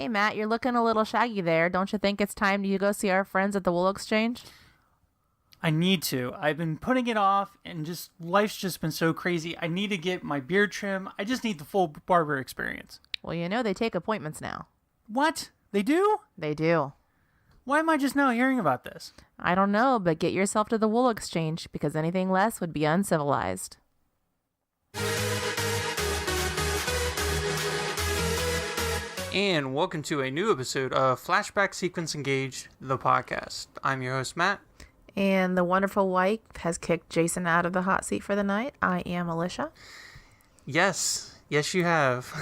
Hey, Matt, you're looking a little shaggy there. Don't you think it's time to go see our friends at the Wool Exchange? I need to. I've been putting it off, and life's just been so crazy. I need to get my beard trim. I just need the full barber experience. Well, they take appointments now. What? They do? They do. Why am I just now hearing about this? I don't know, but get yourself to the Wool Exchange because anything less would be uncivilized. And welcome to a new episode of Flashback Sequence Engaged, the podcast. I'm your host, Matt. And the wonderful wife has kicked Jason out of the hot seat for the night. I am Alisha. Yes, you have.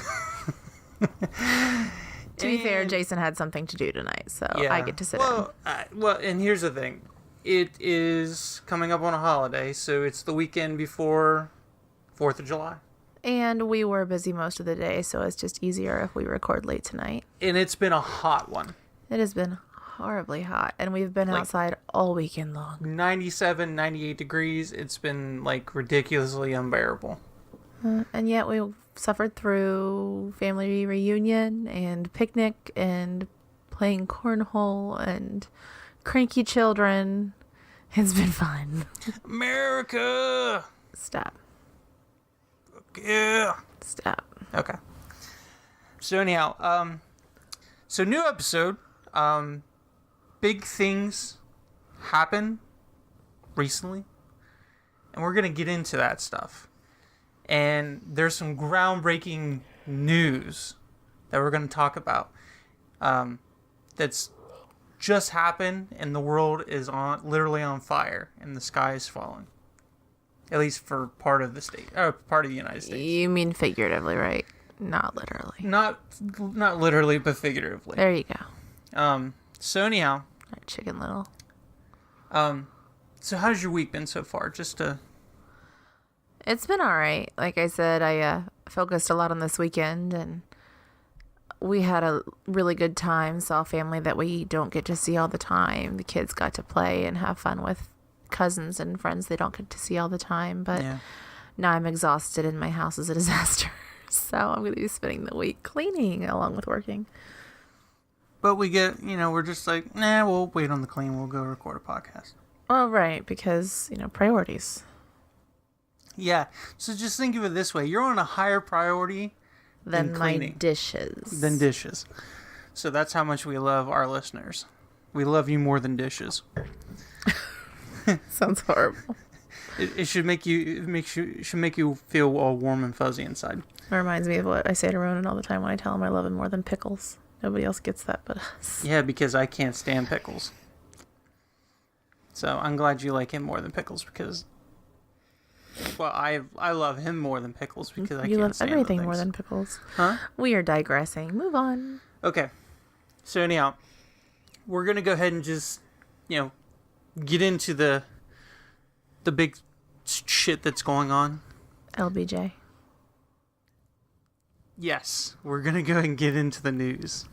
To be fair, Jason had something to do tonight, so yeah. I get to sit down. Well, and here's the thing. It is coming up on a holiday, so it's the weekend before 4th of July. And we were busy most of the day, so it's just easier if we record late tonight. And it's been a hot one. It has been horribly hot, and we've been outside all weekend long. 97, 98 degrees. It's been, ridiculously unbearable. And yet we suffered through family reunion and picnic and playing cornhole and cranky children. It's been fun. America! Stop. Yeah. Stop. Okay. So anyhow, new episode. Big things happen recently, and we're gonna get into that stuff. And there's some groundbreaking news that we're gonna talk about. That's just happened, and the world is literally on fire, and the sky is falling. At least for part of the United States. You mean figuratively, right? Not literally. Not literally, but figuratively. There you go. So anyhow. Chicken Little. So how's your week been so far? It's been alright. Like I said, I focused a lot on this weekend, and we had a really good time. Saw family that we don't get to see all the time. The kids got to play and have fun with cousins and friends they don't get to see all the time, but now I'm exhausted and my house is a disaster. So I'm going to be spending the week cleaning along with working. But we get, we're just like, we'll wait on the clean. We'll go record a podcast. Well, right, because, priorities. Yeah, so just think of it this way. You're on a higher priority than cleaning. My dishes. Than dishes. So that's how much we love our listeners. We love you more than dishes. Sounds horrible. It should make you feel all warm and fuzzy inside. It reminds me of what I say to Ronan all the time when I tell him I love him more than pickles. Nobody else gets that but us. Yeah, because I can't stand pickles. So I'm glad you like him more than pickles because, well, I love him more than pickles because I can't stand You love everything more than pickles. Huh? We are digressing. Move on. Okay. So anyhow, we're gonna go ahead and just, get into the big shit that's going on. LBJ. Yes, we're gonna go and get into the news.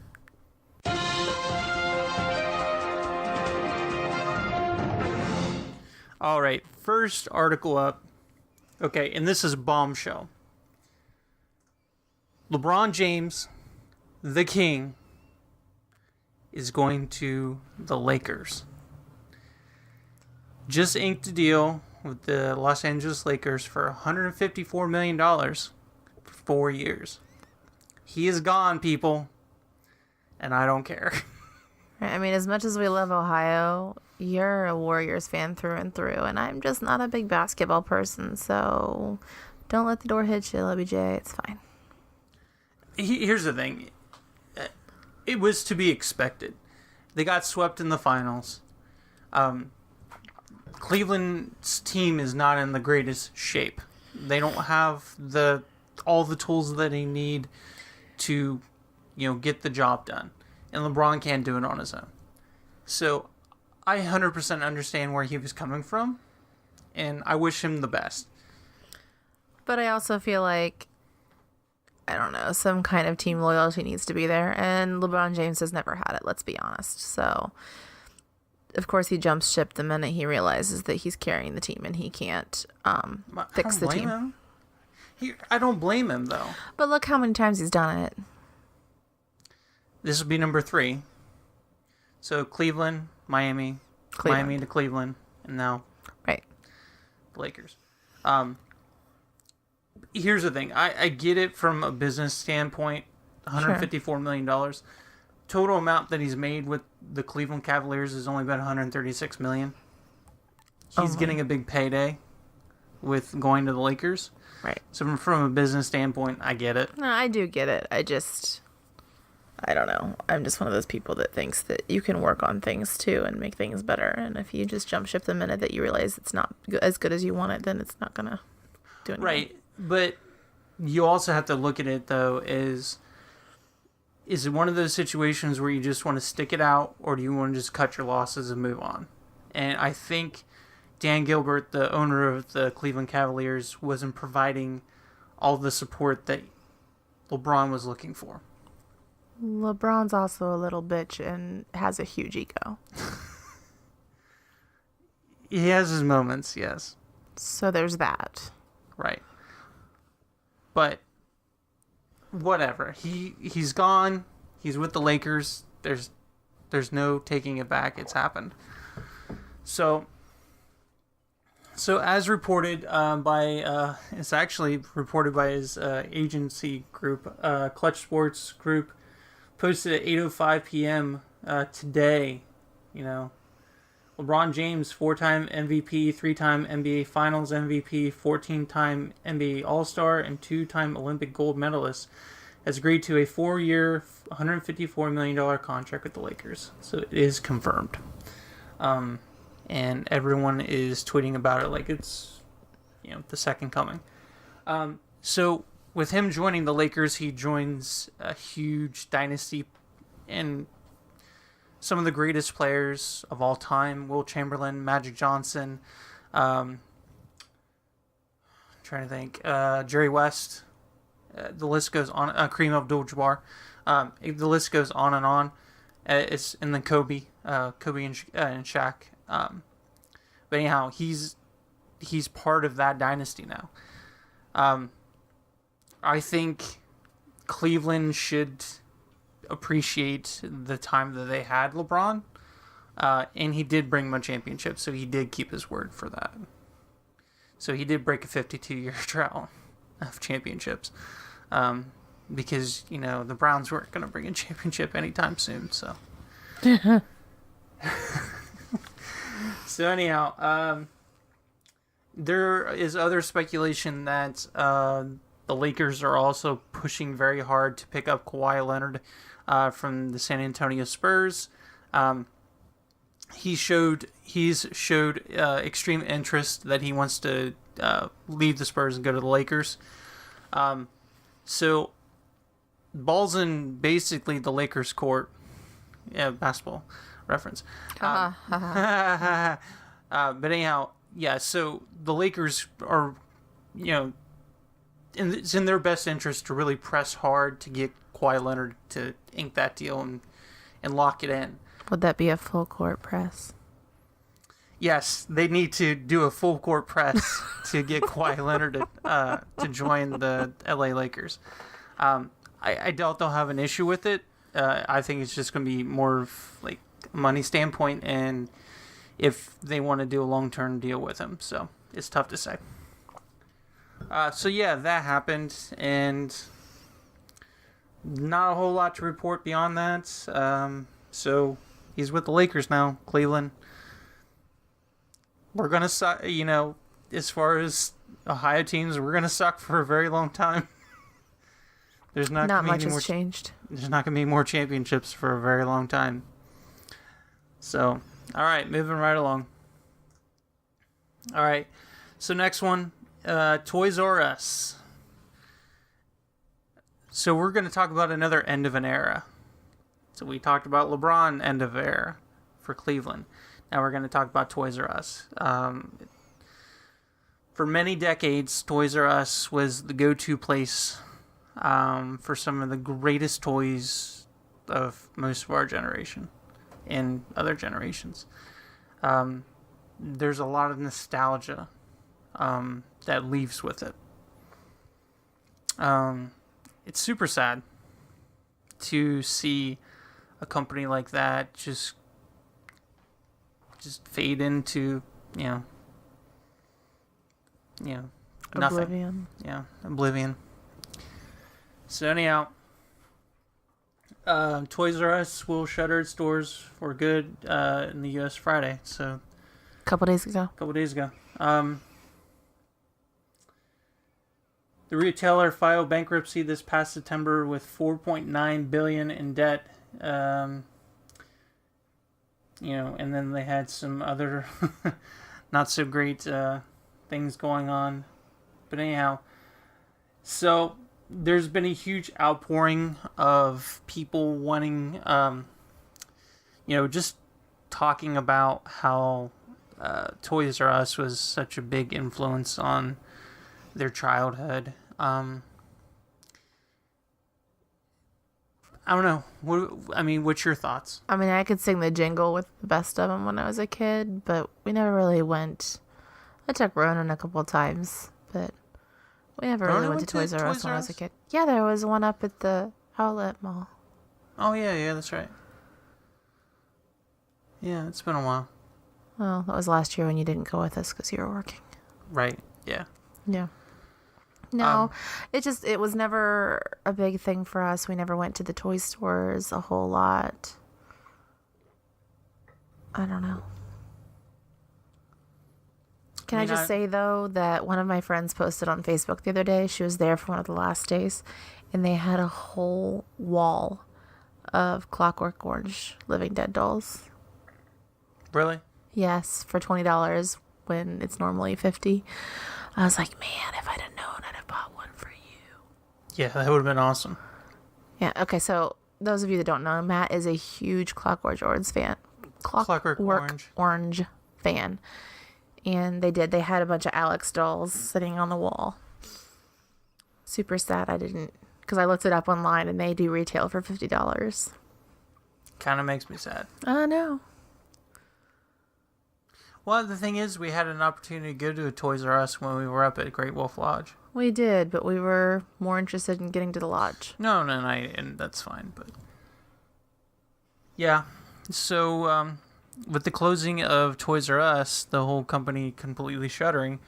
All right, first article up. Okay, and this is bombshell. LeBron James, the king, is going to the Lakers. Just inked a deal with the Los Angeles Lakers for $154 million for 4 years. He is gone, people, and I don't care. I mean, as much as we love Ohio, you're a Warriors fan through and through, and I'm just not a big basketball person, so don't let the door hit you, LBJ. It's fine. Here's the thing. It was to be expected. They got swept in the finals. Cleveland's team is not in the greatest shape. They don't have all the tools that they need to, get the job done. And LeBron can't do it on his own. So I 100% understand where he was coming from, and I wish him the best. But I also feel like, I don't know, some kind of team loyalty needs to be there, and LeBron James has never had it, let's be honest. So, of course, he jumps ship the minute he realizes that he's carrying the team and he can't fix the team. I don't blame him, though. But look how many times he's done it. this will be number 3. So Cleveland, Miami, Miami to Cleveland, and now Right. the Lakers. Here's the thing. I get it from a business standpoint. $154 million. Total amount that he's made with the Cleveland Cavaliers is only about $136 million. He's getting a big payday with going to the Lakers. Right. So from a business standpoint, I get it. No, I do get it. I don't know. I'm just one of those people that thinks that you can work on things too and make things better. And if you just jump ship the minute that you realize it's not as good as you want it, then it's not going to do anything. Right. But you also have to look at it, though, is it one of those situations where you just want to stick it out, or do you want to just cut your losses and move on? And I think Dan Gilbert, the owner of the Cleveland Cavaliers, wasn't providing all the support that LeBron was looking for. LeBron's also a little bitch and has a huge ego. He has his moments, yes. So there's that. Right. But whatever. He's gone. He's with the Lakers. There's no taking it back. It's happened. So as reported by it's actually reported by his agency group, Clutch Sports Group, posted at 8:05 p.m. Today. LeBron James, 4-time MVP, 3-time NBA Finals MVP, 14-time NBA All-Star, and 2-time Olympic gold medalist, has agreed to a 4-year, $154 million contract with the Lakers. So it is confirmed. And everyone is tweeting about it like it's, the second coming. So with him joining the Lakers, he joins a huge dynasty and some of the greatest players of all time: Will Chamberlain, Magic Johnson, trying to think, Jerry West. The list goes on. Kareem Abdul-Jabbar. The list goes on and on. And then Kobe and Shaq. But anyhow, he's part of that dynasty now. I think Cleveland should appreciate the time that they had LeBron, and he did bring them a championship, so he did keep his word for that. So he did break a 52-year drought of championships, because the Browns weren't going to bring a championship anytime soon. So, so anyhow, there is other speculation that the Lakers are also pushing very hard to pick up Kawhi Leonard from the San Antonio Spurs. He's showed extreme interest that he wants to leave the Spurs and go to the Lakers. So ball's in basically the Lakers' court. Yeah, basketball reference. But anyhow, yeah. So the Lakers are, it's in their best interest to really press hard to get Kawhi Leonard to ink that deal and lock it in. Would that be a full court press? Yes, they need to do a full court press to get Kawhi Leonard to join the LA Lakers. I doubt they'll have an issue with it. I think it's just going to be more of like a money standpoint, and if they want to do a long-term deal with him. So it's tough to say. So yeah, that happened, and not a whole lot to report beyond that. So he's with the Lakers now, Cleveland. We're gonna suck, as far as Ohio teams, we're gonna suck for a very long time. There's not much has changed. There's not gonna be more championships for a very long time. So, all right, moving right along. All right, so next one, Toys R Us. So we're going to talk about another end of an era. So we talked about LeBron end of era for Cleveland. Now we're going to talk about Toys R Us. For many decades, Toys R Us was the go-to place for some of the greatest toys of most of our generation and other generations. There's a lot of nostalgia that leaves with it. It's super sad. to see a company like that just fade into, nothing. Oblivion. Yeah, oblivion. So anyhow, Toys R Us will shutter its doors for good in the U.S. Friday. So A couple days ago. The retailer filed bankruptcy this past September with $4.9 billion in debt. And then they had some other not so great things going on. But anyhow, so there's been a huge outpouring of people wanting, just talking about how Toys R Us was such a big influence on their childhood. I don't know. What's your thoughts? I mean, I could sing the jingle with the best of them when I was a kid, but we never really went. I took Ronan a couple of times, but we never really went to Toys R Us when I was a kid. Yeah, there was one up at the outlet mall. Oh, yeah, that's right. Yeah, it's been a while. Well, that was last year when you didn't go with us because you were working. Right, yeah. Yeah. No, it was never a big thing for us. We never went to the toy stores a whole lot. I don't know. Can I just say, though, that one of my friends posted on Facebook the other day. She was there for one of the last days, and they had a whole wall of Clockwork Orange Living Dead dolls. Really? Yes, for $20 when it's normally $50. I was like, man, if I'd have known, I'd have bought one for you. Yeah, that would have been awesome. Yeah, okay, so those of you that don't know, Matt is a huge Clockwork Orange fan. Clockwork Orange fan. And they had a bunch of Alex dolls sitting on the wall. Super sad I didn't, because I looked it up online and they do retail for $50. Kind of makes me sad. I know. Well, the thing is, we had an opportunity to go to a Toys R Us when we were up at Great Wolf Lodge. We did, but we were more interested in getting to the lodge. No, and that's fine, but... Yeah, so, with the closing of Toys R Us, the whole company completely shuttering,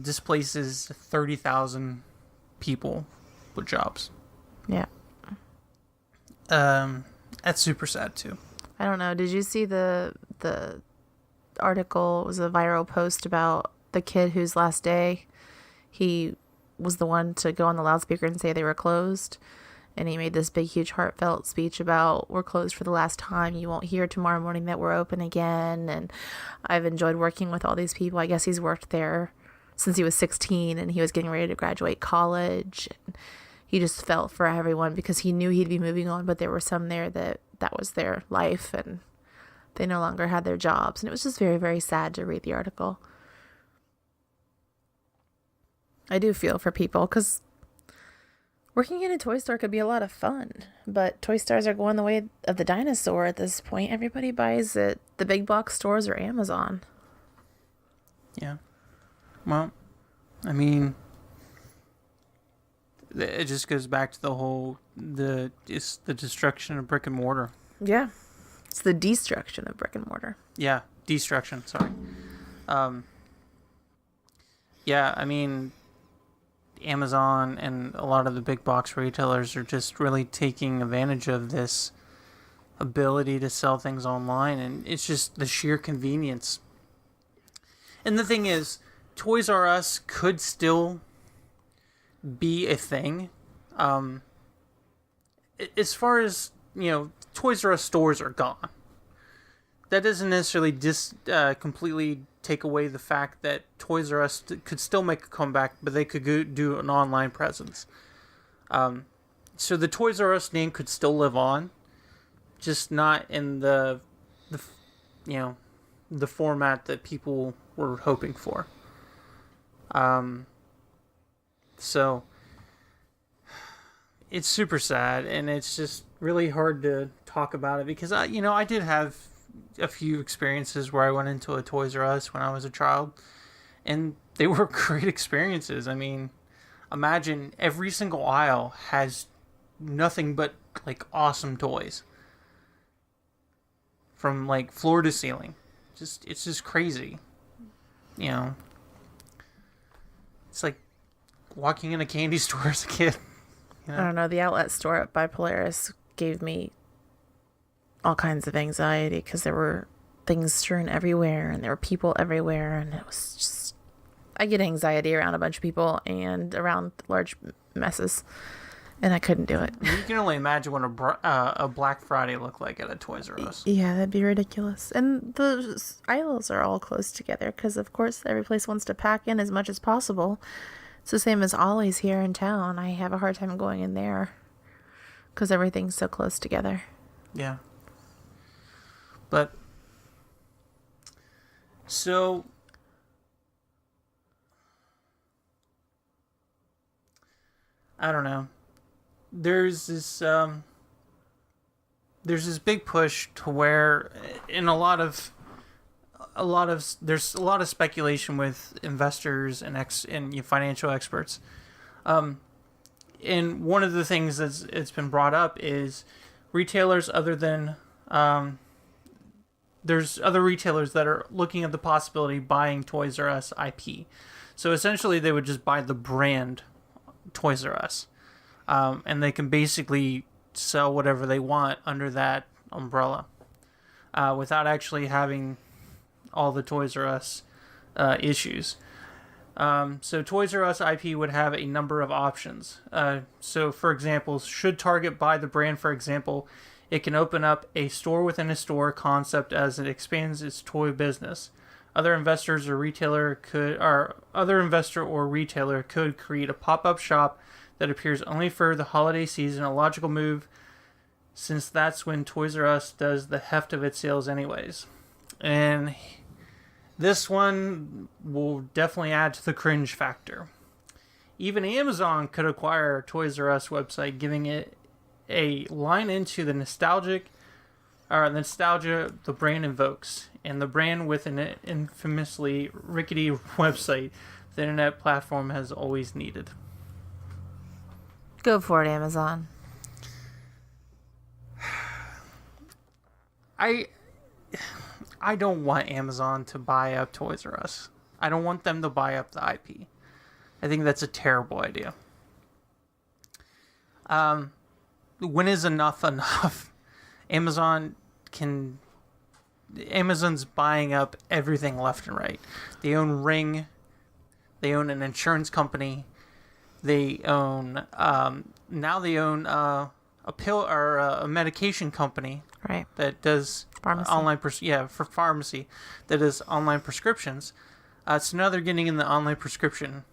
displaces 30,000 people with jobs. Yeah. That's super sad, too. I don't know. Did you see the article? It was a viral post about the kid whose last day he was the one to go on the loudspeaker and say they were closed, and he made this big huge heartfelt speech about, we're closed for the last time, you won't hear tomorrow morning that we're open again, and I've enjoyed working with all these people. I guess he's worked there since he was 16 and he was getting ready to graduate college, and he just felt for everyone because he knew he'd be moving on, but there were some there that was their life and they no longer had their jobs. And it was just very, very sad to read the article. I do feel for people because working in a toy store could be a lot of fun. But toy stores are going the way of the dinosaur at this point. Everybody buys at the big box stores or Amazon. Yeah. Well, it just goes back to the whole, it's the destruction of brick and mortar. Yeah. It's the destruction of brick and mortar. Yeah, destruction, sorry. Yeah, Amazon and a lot of the big box retailers are just really taking advantage of this ability to sell things online, and it's just the sheer convenience. And the thing is, Toys R Us could still be a thing. As far as, Toys R Us stores are gone. That doesn't necessarily completely take away the fact that Toys R Us could still make a comeback, but they could do an online presence. So the Toys R Us name could still live on, just not in the format that people were hoping for. So it's super sad, and it's just really hard to talk about it because I did have a few experiences where I went into a Toys R Us when I was a child, and they were great experiences. Imagine every single aisle has nothing but like awesome toys from like floor to ceiling. It's just crazy. You know, it's like walking in a candy store as a kid. You know? I don't know. The outlet store at Bipolaris gave me all kinds of anxiety because there were things strewn everywhere and there were people everywhere, and it was just, I get anxiety around a bunch of people and around large messes, and I couldn't do it. You can only imagine what a Black Friday looked like at a Toys R Us. Yeah, that'd be ridiculous. And the aisles are all close together because, of course, every place wants to pack in as much as possible. It's the same as Ollie's here in town. I have a hard time going in there because everything's so close together. Yeah. But, so, I don't know. There's this big push to where in there's a lot of speculation with investors and financial experts. And one of the things it's been brought up is retailers other than there's other retailers that are looking at the possibility of buying Toys R Us IP. So essentially they would just buy the brand Toys R Us. And they can basically sell whatever they want under that umbrella without actually having all the Toys R Us issues. So Toys R Us IP would have a number of options. So, for example, should Target buy the brand, for example, it can open up a store within a store concept as it expands its toy business. Other investor or retailer could create a pop-up shop that appears only for the holiday season, a logical move since that's when Toys R Us does the heft of its sales anyways. And this one will definitely add to the cringe factor. Even Amazon could acquire a Toys R Us website, giving it a line into the nostalgia the brand invokes, and the brand with an infamously rickety website the internet platform has always needed. Go for it, Amazon. I don't want Amazon to buy up Toys R Us. I don't want them to buy up the IP. I think that's a terrible idea. When is enough enough? Amazon's buying up everything left and right. They own Ring. They own an insurance company. They own now they own a pill or a medication company, right? That does pharmacy. For pharmacy that does online prescriptions. So now they're getting in the online prescription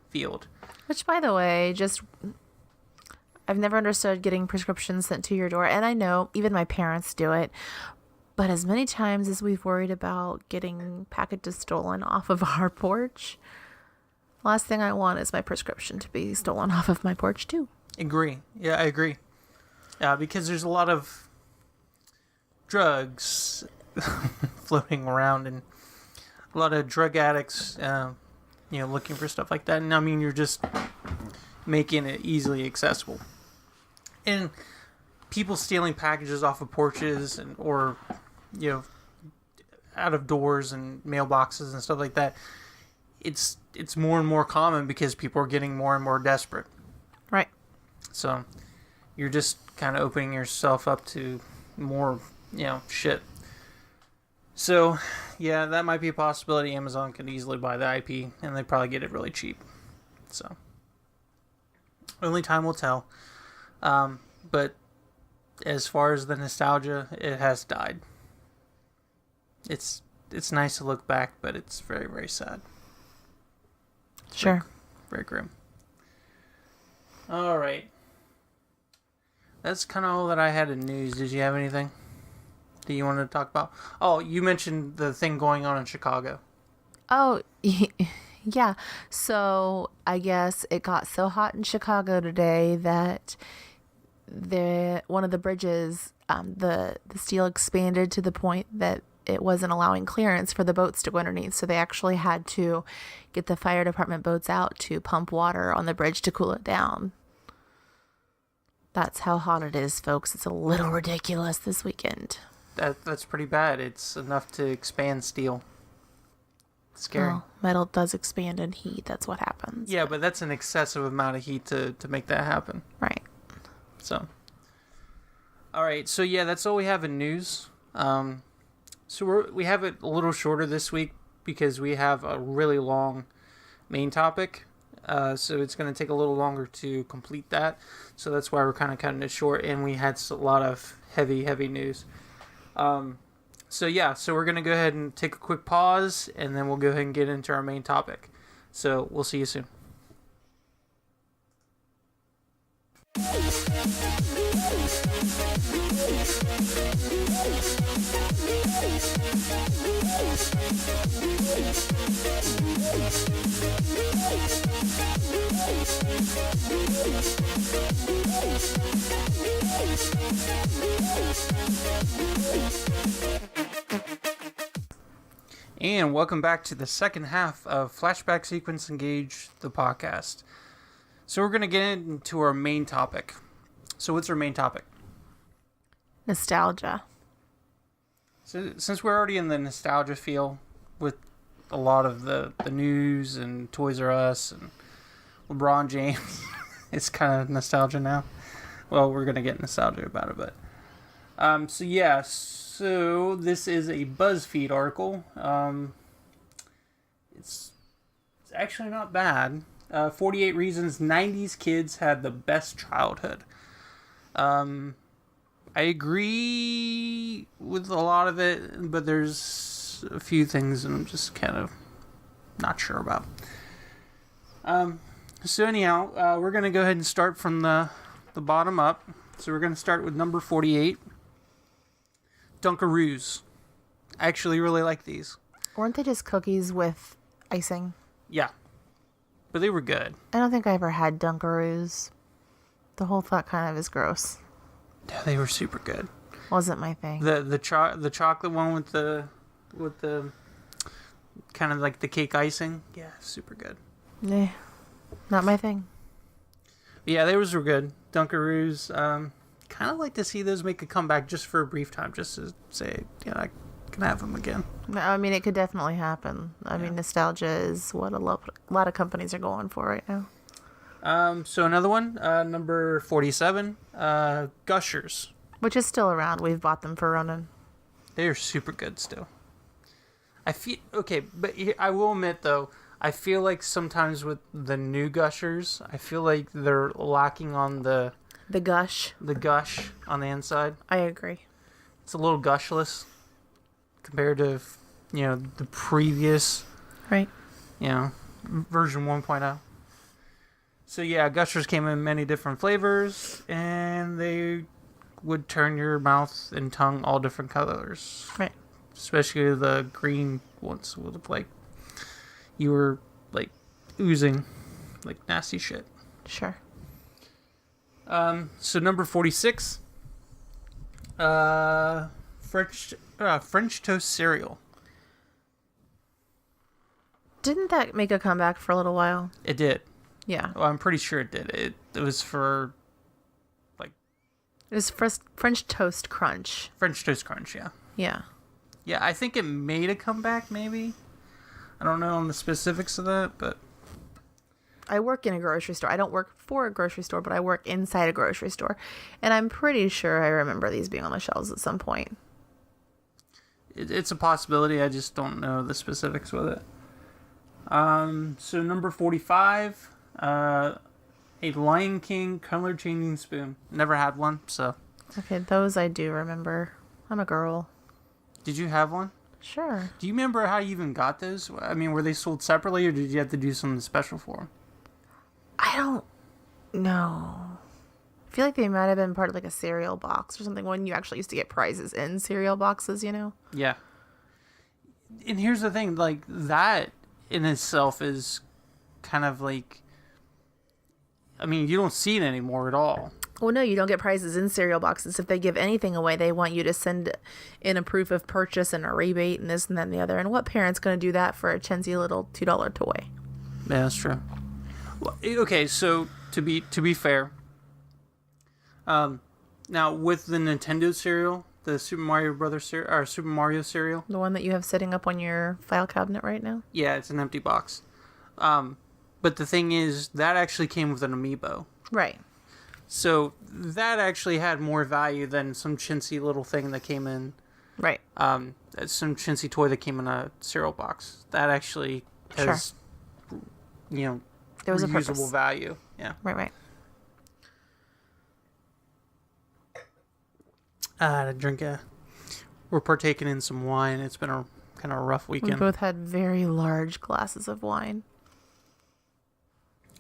field. Which, by the way, I've never understood getting prescriptions sent to your door, and I know even my parents do it. But as many times as we've worried about getting packages stolen off of our porch, last thing I want is my prescription to be stolen off of my porch too. Agree. Yeah, I agree. Because there's a lot of drugs floating around and a lot of drug addicts, looking for stuff like that. And I mean, you're just making it easily accessible. And people stealing packages off of porches or out of doors and mailboxes and stuff like that. It's more and more common because people are getting more and more desperate. Right. So you're just kind of opening yourself up to more, shit. So, yeah, that might be a possibility. Amazon could easily buy the IP, and they probably get it really cheap. So, only time will tell. But as far as the nostalgia, it has died. It's nice to look back, but it's very, very sad. Sure. Very grim. All right. That's kind of all that I had in news. Did you have anything that you wanted to talk about? Oh, you mentioned the thing going on in Chicago. Oh, yeah. So I guess it got so hot in Chicago today that one of the bridges, the steel expanded to the point that it wasn't allowing clearance for the boats to go underneath. So they actually had to get the fire department boats out to pump water on the bridge to cool it down. That's how hot it is, folks. It's a little ridiculous this weekend. That's pretty bad. It's enough to expand steel. It's scary. Well, metal does expand in heat. That's what happens. Yeah, but that's an excessive amount of heat to make that happen. Right. So, all right. So yeah, that's all we have in news. So we have it a little shorter this week because we have a really long main topic. So it's going to take a little longer to complete that. So that's why we're kind of cutting it short, and we had a lot of heavy news. So we're going to go ahead and take a quick pause, and then we'll go ahead and get into our main topic. So we'll see you soon. And welcome back to the second half of Flashback Sequence Engage, the podcast. So we're going to get into our main topic. So what's our main topic? Nostalgia. So since we're already in the nostalgia feel with a lot of the news and Toys R Us and LeBron James, it's kind of nostalgia now. Well, we're going to get nostalgia about it, but... So this is a BuzzFeed article. It's actually not bad. 48 reasons 90s kids had the best childhood. I agree with a lot of it, but there's a few things I'm just kind of not sure about. So anyhow, we're going to go ahead and start from the bottom up. So we're going to start with number 48. Dunkaroos. I actually really like these. Weren't they just cookies with icing? Yeah. But they were good. I don't think I ever had Dunkaroos. The whole thought kind of is gross. Yeah, they were super good. Wasn't my thing. The chocolate one with the kind of like the cake icing. Yeah, super good. Nah, not my thing. Yeah, those were good. Dunkaroos. Kind of like to see those make a comeback just for a brief time, just to say, I can have them again. I mean, it could definitely happen. I mean, nostalgia is what a lot of companies are going for right now. So another one, number 47, Gushers. Which is still around. We've bought them for running. They are super good still. But I will admit though, I feel like sometimes with the new Gushers, I feel like they're lacking on the gush on the inside. I agree. It's a little gushless compared to, the previous, right? Version 1.0. So yeah, Gushers came in many different flavors, and they would turn your mouth and tongue all different colors. Right. Especially the green ones would look like you were like oozing like nasty shit. Sure. So number 46, French toast cereal. Didn't that make a comeback for a little while? It did. Yeah. Well, I'm pretty sure it did. It was for like. It was French Toast Crunch. French Toast Crunch, yeah. Yeah. Yeah, I think it made a comeback, maybe. I don't know on the specifics of that, but. I work in a grocery store. I don't work for a grocery store, but I work inside a grocery store. And I'm pretty sure I remember these being on the shelves at some point. It's a possibility. I just don't know the specifics with it. So number 45, a Lion King color changing spoon. Never had one, so. Okay, those I do remember. I'm a girl. Did you have one? Sure. Do you remember how you even got those? I mean, were they sold separately, or did you have to do something special for them? I don't know. I feel like they might have been part of like a cereal box or something when you actually used to get prizes in cereal boxes, Yeah. And here's the thing, like, that in itself is kind of like, I mean, you don't see it anymore at all. Well, no, you don't get prizes in cereal boxes. If they give anything away, they want you to send in a proof of purchase and a rebate and this and that and the other. And what parent's going to do that for a chintzy little $2 toy? Yeah, that's true. Well, okay, so to be fair, Now with the Nintendo cereal, the Super Mario Brothers cereal, or Super Mario cereal. The one that you have sitting up on your file cabinet right now? Yeah, it's an empty box. But the thing is, that actually came with an amiibo. Right. So that actually had more value than some chintzy little thing that came in. Right. Some chintzy toy that came in a cereal box. That actually has, there was a reusable purpose. value. Yeah. Right. To drink we're partaking in some wine. It's been a kind of rough We weekend. both had very large glasses of wine.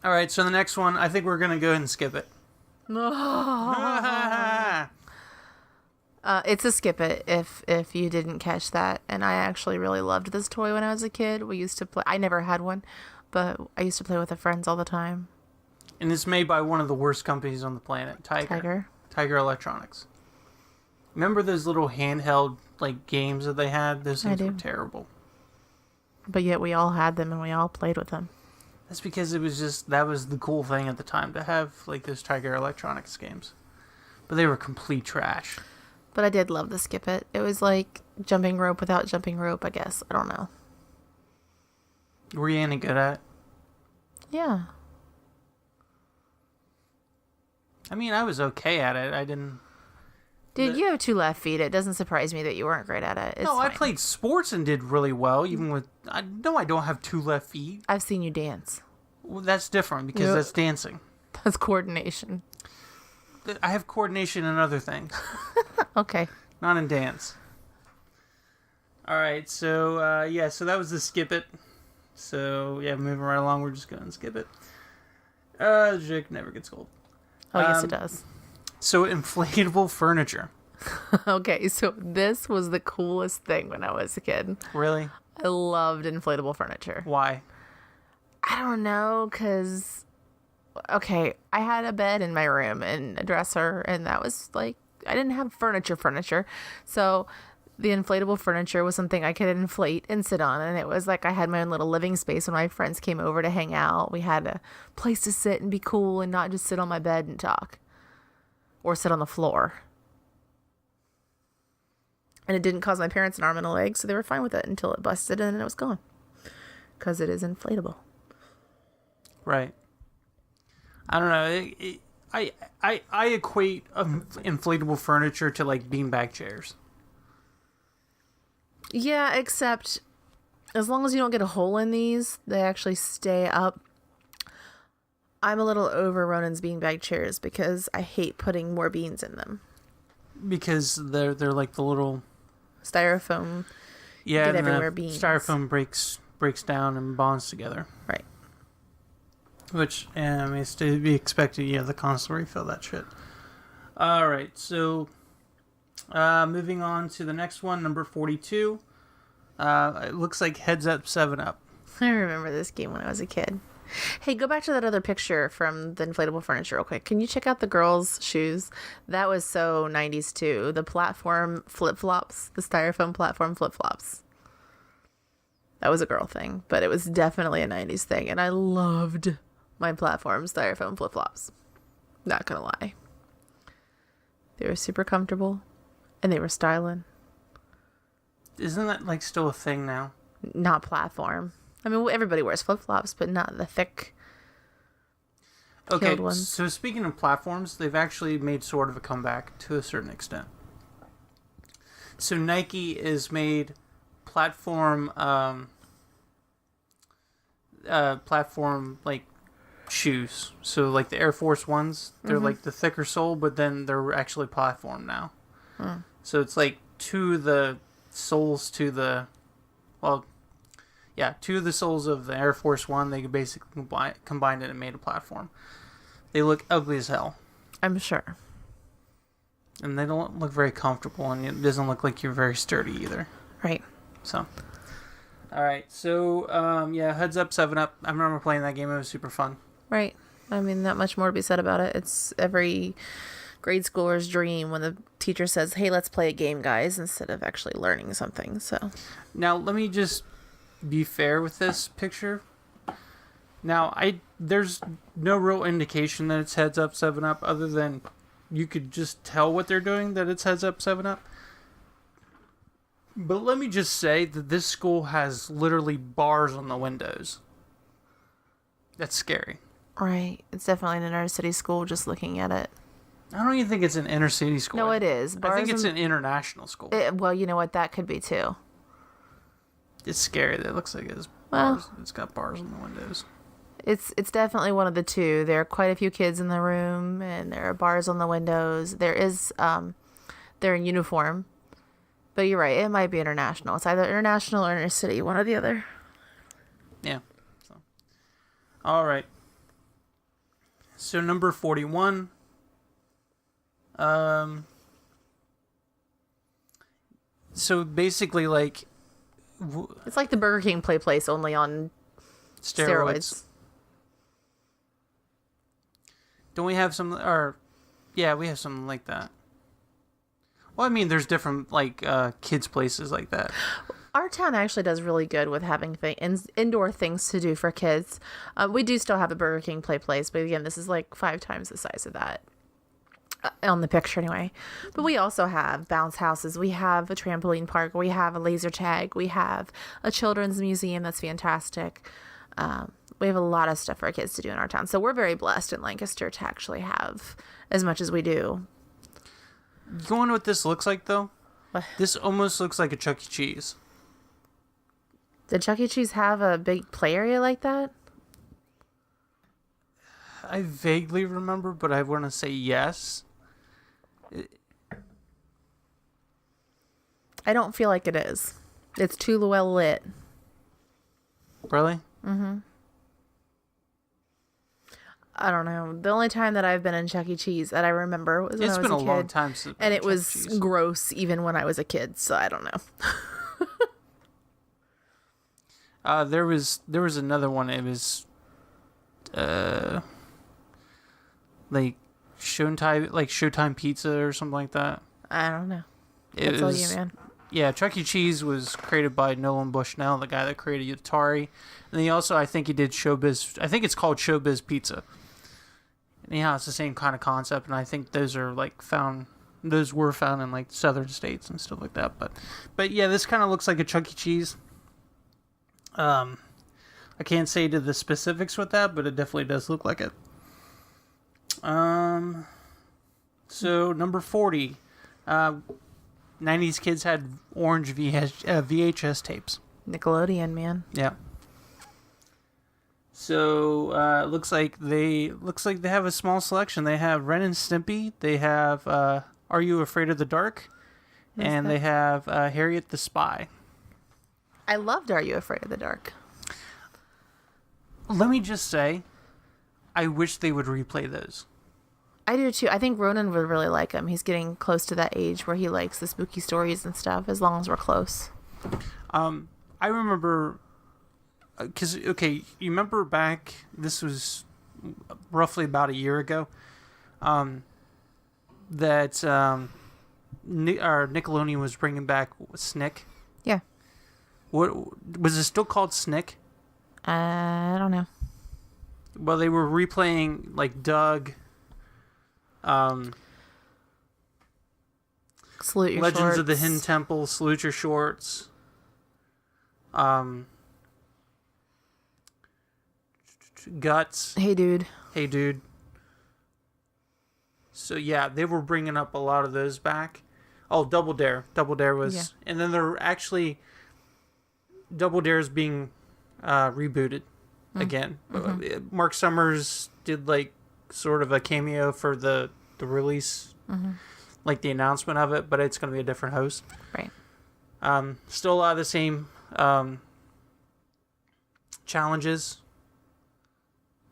All right, so the next one, I think we're going to go ahead and skip it. It's a skip it if you didn't catch that. And I actually really loved this toy when I was a kid. We used to play. I never had one, but I used to play with the friends all the time. And it's made by one of the worst companies on the planet, Tiger Electronics. Remember those little handheld games that they had? Those things were terrible. But yet we all had them and we all played with them. That's because that was the cool thing at the time, to have those Tiger Electronics games. But they were complete trash. But I did love the skip it. It was like jumping rope without jumping rope, I guess. I don't know. Were you any good at it? Yeah. I mean, I was okay at it. I didn't... Dude, you have 2 left feet. It doesn't surprise me that you weren't great at it. It's fine. I played sports and did really well, even with... I don't have 2 left feet. I've seen you dance. Well, that's different, because that's dancing. That's coordination. I have coordination in other things. Okay. Not in dance. Alright, so, so that was the skip it. So, yeah, moving right along, we're just going to skip it. Jake never gets old. Oh, yes, it does. So, inflatable furniture. Okay, so this was the coolest thing when I was a kid. Really? I loved inflatable furniture. Why? I don't know, because... Okay, I had a bed in my room and a dresser, and that was I didn't have furniture. So the inflatable furniture was something I could inflate and sit on, and it was I had my own little living space when my friends came over to hang out. We had a place to sit and be cool and not just sit on my bed and talk. Or sit on the floor. And it didn't cause my parents an arm and a leg, so they were fine with it until it busted and then it was gone. Because it is inflatable. Right. I don't know. I equate inflatable furniture to beanbag chairs. Yeah, except as long as you don't get a hole in these, they actually stay up. I'm a little over Ronan's beanbag chairs because I hate putting more beans in them. Because they're like the little Styrofoam. Yeah, get and everywhere the beans. styrofoam breaks down and bonds together. Right. Which, it's to be expected. You have to constantly refill that shit. Alright, so moving on to the next one, number 42. It looks like Heads Up 7-Up. I remember this game when I was a kid. Hey, go back to that other picture from the inflatable furniture real quick. Can you check out the girls' shoes? That was so 90s too. The platform flip-flops, the styrofoam platform flip-flops. That was a girl thing, but it was definitely a 90s thing. And I loved my platform styrofoam flip-flops. Not gonna lie. They were super comfortable and they were styling. Isn't that still a thing now? Not platform. I mean, everybody wears flip-flops, but not the thick, Okay, ones. So speaking of platforms, they've actually made sort of a comeback to a certain extent. So Nike has made platform shoes. So the Air Force Ones, they're the thicker sole, but then they're actually platform now. So it's two of the soles to the, two of the soles of the Air Force One, they basically combined it and made a platform. They look ugly as hell. I'm sure. And they don't look very comfortable, and it doesn't look like you're very sturdy either. Right. So, alright, so, Heads Up 7-Up. I remember playing that game, it was super fun. Right. I mean, not much more to be said about it. It's every grade schooler's dream when the teacher says, hey, let's play a game, guys, instead of actually learning something, so. Now, let me just be fair with this picture. Now, there's no real indication that it's Heads Up 7-Up other than you could just tell what they're doing, that it's heads up 7-Up. But let me just say that this school has literally bars on the windows. That's scary. Right. It's definitely an inner city school just looking at it. I don't even think it's an inner city school. No, it is. I think it's an international school. Well, you know what? That could be too. It's scary. It looks like it's bars. It's got bars on the windows. It's definitely one of the two. There are quite a few kids in the room, and there are bars on the windows. There is, they're in uniform. But you're right. It might be international. It's either international or inner city, one or the other. Yeah. So, all right. So number 41. So basically, like, it's like the Burger King play place, only on steroids. Don't we have some? Or yeah, we have something like that. Well, I mean, there's different like kids places like that. Our town actually does really good with having indoor things to do for kids. We do still have a Burger King play place, but again, this is like 5 times the size of that. On the picture anyway. But we also have bounce houses. We have a trampoline park. We have a laser tag. We have a children's museum that's fantastic. We have a lot of stuff for our kids to do in our town. So we're very blessed in Lancaster to actually have as much as we do. You know what this looks like, though? What? This almost looks like a Chuck E. Cheese. Did Chuck E. Cheese have a big play area like that? I vaguely remember, but I want to say yes. I don't feel like it is. It's too well lit. Really? Mm-hmm. I don't know. The only time that I've been in Chuck E. Cheese that I remember was when I was a kid. It's been a long time since and it was gross even when I was a kid, so I don't know. There was another one. It was like Showtime Pizza or something like that. I don't know. That's all you, man. Yeah, Chuck E. Cheese was created by Nolan Bushnell, the guy that created Atari. And he also, I think he did Showbiz. I think it's called Showbiz Pizza. And yeah, it's the same kind of concept, and I think those are those were found in like southern states and stuff like that. But yeah, this kind of looks like a Chuck E. Cheese. I can't say to the specifics with that, but it definitely does look like it. So number 40, 90s kids had orange VHS tapes. Nickelodeon, man. Yeah. So looks like they have a small selection. They have Ren and Stimpy. They have Are You Afraid of the Dark? And they have Harriet the Spy. I loved Are You Afraid of the Dark? Let me just say, I wish they would replay those. I do too. I think Ronan would really like him. He's getting close to that age where he likes the spooky stories and stuff, as long as we're close. I remember, because, okay, you remember back, this was roughly about a year ago, that Nickelodeon was bringing back Snick. Yeah. What was it still called Snick? I don't know. Well, they were replaying like Doug, Salute Your Legends Shorts. of the Hidden Temple, Salute Your Shorts. Guts. Hey Dude. Hey Dude. So yeah, they were bringing up a lot of those back. Oh, Double Dare. Double Dare was, yeah. And then they're actually Double Dare is being rebooted again. Mm-hmm. Mark Summers did like sort of a cameo for the release, like the announcement of it, but it's going to be a different host. Right. Still a lot of the same challenges.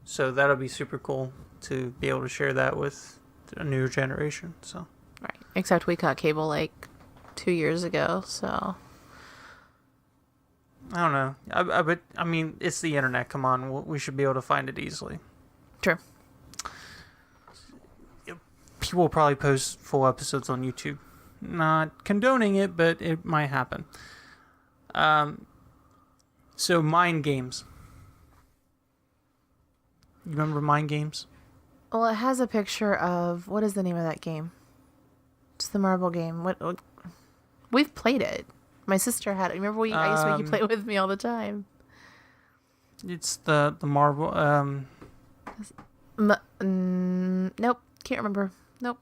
So that'll be super cool to be able to share that with a newer generation. So. Right. Except we got cable like 2 years ago, so. I don't know. But I mean, it's the internet. Come on, we should be able to find it easily. True. People will probably post full episodes on YouTube. Not condoning it, but it might happen. So Mind Games. You remember Mind Games? Well, it has a picture of what is the name of that game? It's the marble game. What we've played it. My sister had it. Remember I used to make you play it with me all the time. It's the marble. Nope, can't remember. Nope.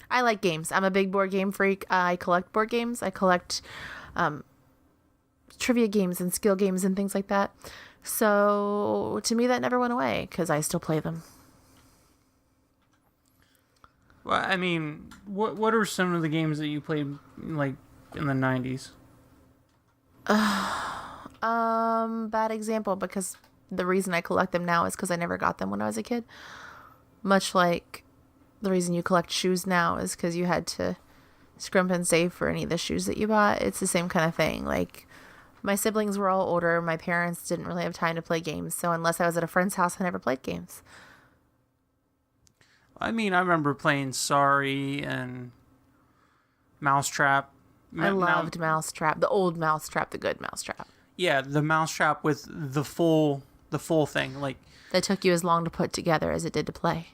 I like games. I'm a big board game freak. I collect board games. I collect trivia games and skill games and things like that. So to me, that never went away because I still play them. Well, I mean, what are some of the games that you played like in the 90s? Bad example because the reason I collect them now is because I never got them when I was a kid. Much like the reason you collect shoes now is because you had to scrimp and save for any of the shoes that you bought. It's the same kind of thing. Like, my siblings were all older. My parents didn't really have time to play games. So unless I was at a friend's house, I never played games. I mean, I remember playing Sorry and Mousetrap. I loved Mousetrap. The old Mousetrap, the good Mousetrap. Yeah, the Mousetrap with the full thing. Like, that took you as long to put together as it did to play.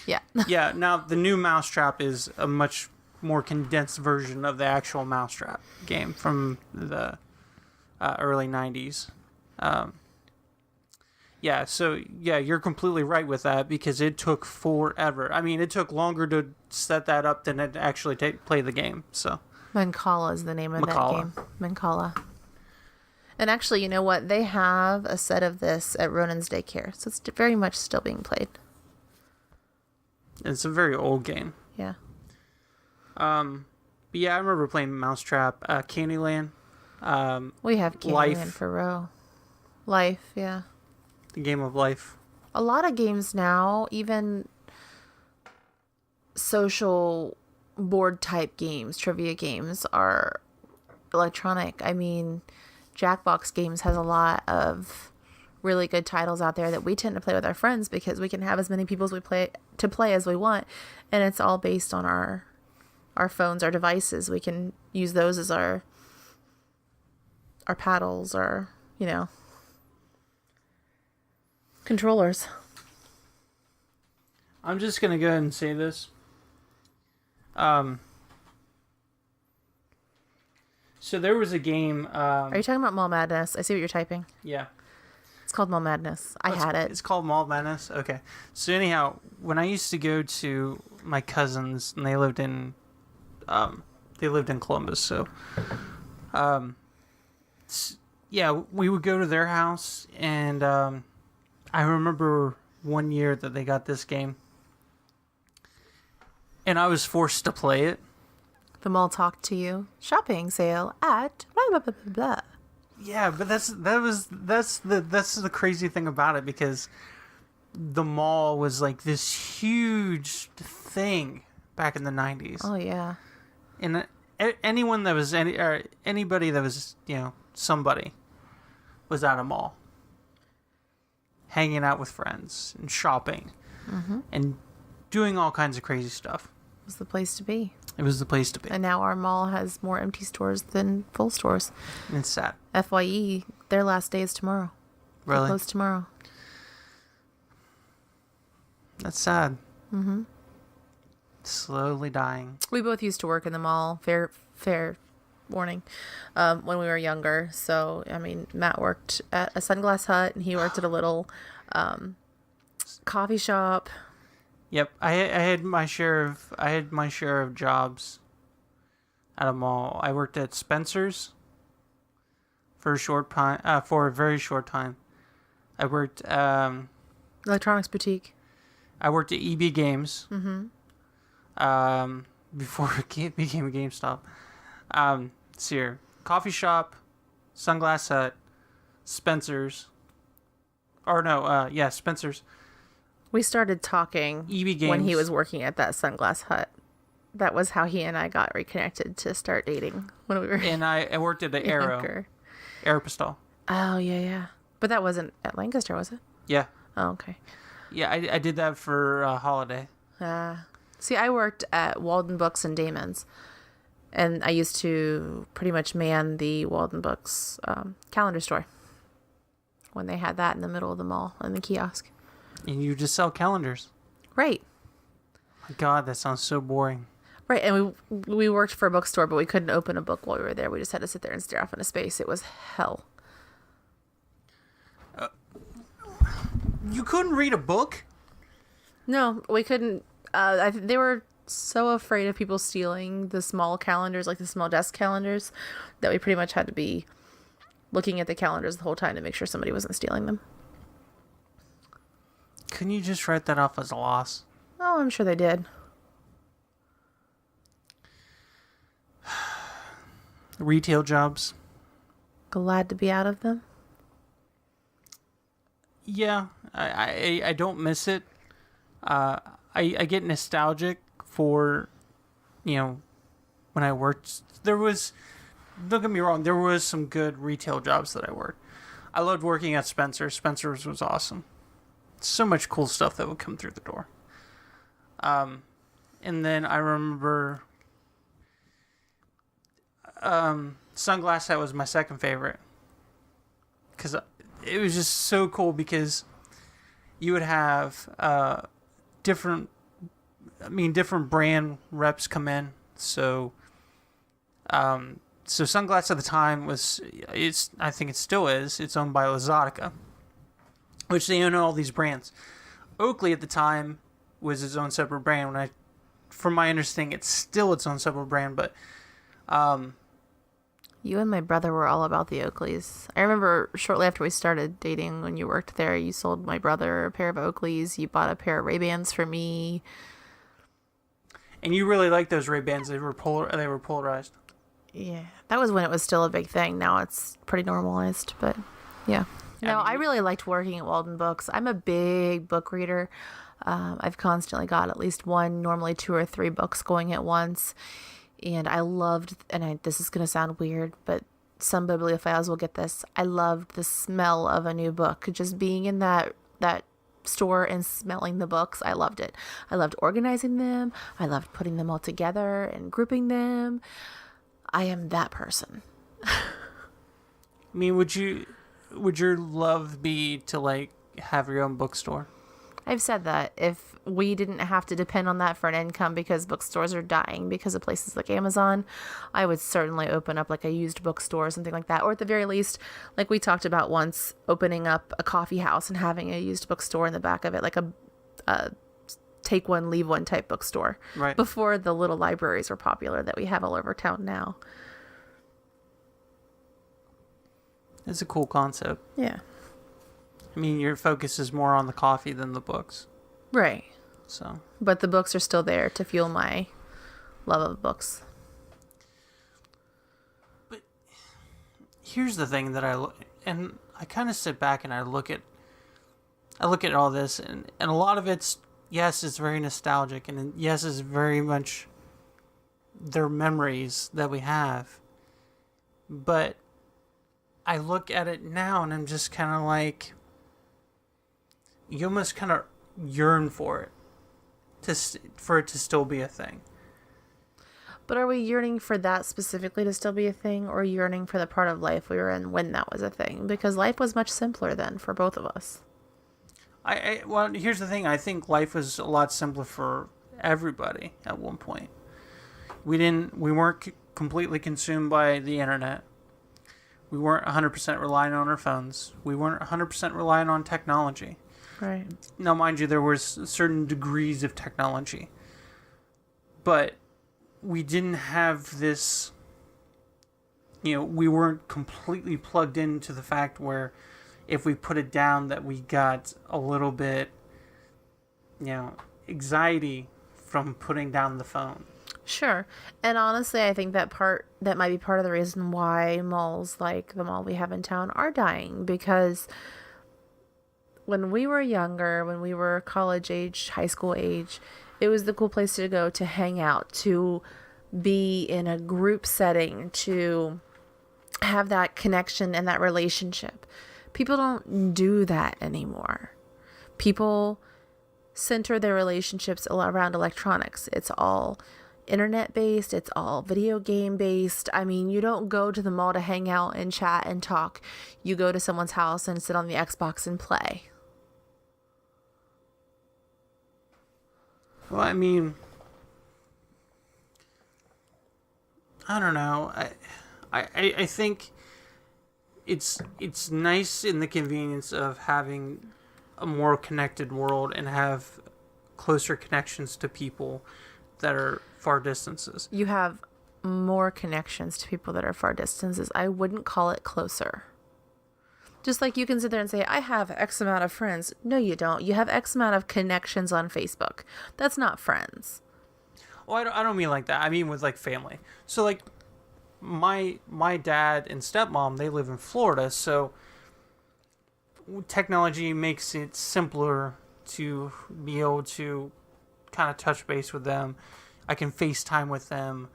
Yeah. Yeah, now the new Mousetrap is a much more condensed version of the actual Mousetrap game from the early 90s. Yeah, so, yeah, you're completely right with that because it took forever. I mean, it took longer to set that up than it actually play the game, so. Mancala is the name of that game. Mancala. And actually, you know what? They have a set of this at Ronan's daycare, so it's very much still being played. It's a very old game. Yeah. But yeah, I remember playing Mousetrap, Candyland. We have Candyland for Row. Life, yeah. The Game of Life. A lot of games now, even social board type games, trivia games, are electronic. I mean, Jackbox Games has a lot of really good titles out there that we tend to play with our friends because we can have as many people as we play as we want, and it's all based on our phones, our devices. We can use those as our paddles, or controllers. I'm just gonna go ahead and say this. So there was a game. Are you talking about Mall Madness? I see what you're typing. Yeah. It's called Mall Madness. I had it. It's called Mall Madness? Okay. So anyhow, when I used to go to my cousins, and they lived in Columbus, so, yeah, we would go to their house, and, I remember one year that they got this game, and I was forced to play it. The mall talked to you. Shopping sale at blah blah blah blah blah. Yeah, but that's the crazy thing about it, because the mall was like this huge thing back in the 90s. Oh yeah. And anyone that was anybody that was, somebody was at a mall, hanging out with friends and shopping, and doing all kinds of crazy stuff. It was the place to be. It was the place to be. And now our mall has more empty stores than full stores. And it's sad. FYE, their last day is tomorrow. Really? They close tomorrow. That's sad. Mm-hmm. Slowly dying. We both used to work in the mall. Fair warning. When we were younger. So, I mean, Matt worked at a Sunglass Hut, and he worked at a little coffee shop. Yep, I had my share of jobs at a mall. I worked at Spencer's for a very short time. I worked Electronics boutique. I worked at EB Games. Before it became a GameStop. See here, coffee shop, Sunglass Hut, Spencer's. Or no, Spencer's. We started talking EB Games. when he was working at that Sunglass Hut. That was how he and I got reconnected to start dating when we were. And I worked at the Aeropostale. Oh yeah. But that wasn't at Lancaster, was it? Yeah. Oh, okay. Yeah, I did that for holiday. See, I worked at Walden Books and Damon's, and I used to pretty much man the Walden Books calendar store when they had that in the middle of the mall in the kiosk. And you just sell calendars. Right. My God, that sounds so boring. Right, and we worked for a bookstore, but we couldn't open a book while we were there. We just had to sit there and stare off into space. It was hell. You couldn't read a book? No, we couldn't. They were so afraid of people stealing the small calendars, like the small desk calendars, that we pretty much had to be looking at the calendars the whole time to make sure somebody wasn't stealing them. Couldn't you just write that off as a loss? Oh, I'm sure they did. Retail jobs. Glad to be out of them. Yeah, I don't miss it. I get nostalgic for, when I worked. Don't get me wrong, there was some good retail jobs that I worked. I loved working at Spencer's. Spencer's was awesome. So much cool stuff that would come through the door. And then I remember Sunglass Hut was my second favorite. Because it was just so cool because you would have different brand reps come in. So Sunglass at the time I think it still is, it's owned by Luxottica, which they own all these brands. Oakley at the time was its own separate brand. From my understanding, it's still its own separate brand, but you and my brother were all about the Oakleys. I remember shortly after we started dating, when you worked there, you sold my brother a pair of Oakleys. You bought a pair of Ray-Bans for me. And you really liked those Ray-Bans. They were polarized. Yeah, that was when it was still a big thing. Now it's pretty normalized, but yeah. No, I really liked working at Walden Books. I'm a big book reader. I've constantly got at least one, normally 2 or 3 books going at once. And I loved, this is going to sound weird, but some bibliophiles will get this. I loved the smell of a new book. Just being in that store and smelling the books, I loved it. I loved organizing them. I loved putting them all together and grouping them. I am that person. I mean, would your love be to have your own bookstore? I've said that if we didn't have to depend on that for an income because bookstores are dying because of places like Amazon, I would certainly open up a used bookstore or something like that. Or at the very least, like we talked about once, opening up a coffee house and having a used bookstore in the back of it, like a take one, leave one type bookstore. Right. Before the little libraries were popular that we have all over town now. It's a cool concept. Yeah. I mean, your focus is more on the coffee than the books. Right. So. But the books are still there to fuel my love of books. But here's the thing that I kind of sit back and I look at all this, and a lot of it's, yes, it's very nostalgic, and yes, it's very much their memories that we have. But I look at it now and I'm just kind of you almost kind of yearn for it, for it to still be a thing. But are we yearning for that specifically to still be a thing, or yearning for the part of life we were in when that was a thing? Because life was much simpler then for both of us. Well, here's the thing. I think life was a lot simpler for everybody at one point. We weren't completely consumed by the internet. We weren't 100% relying on our phones. We weren't 100% relying on technology. Right. Now, mind you, there was certain degrees of technology. But we didn't have this, we weren't completely plugged into the fact where if we put it down that we got a little bit, anxiety from putting down the phone. Sure. And honestly, I think that might be part of the reason why malls like the mall we have in town are dying, because when we were younger, when we were college age, high school age, it was the cool place to go to hang out, to be in a group setting, to have that connection and that relationship. People don't do that anymore. People center their relationships around electronics. It's all internet based. It's all video game based. I mean, you don't go to the mall to hang out and chat and talk. You go to someone's house and sit on the Xbox and play. Well, I mean, I don't know. I think it's nice in the convenience of having a more connected world and have closer connections to people that are far distances. You have more connections to people that are far distances. I wouldn't call it closer. Just like you can sit there and say, I have X amount of friends. No, you don't. You have X amount of connections on Facebook. That's not friends. Well, I don't mean like that. I mean with like family. So like my dad and stepmom, they live in Florida, so technology makes it simpler to be able to kind of touch base with them. I can FaceTime with them.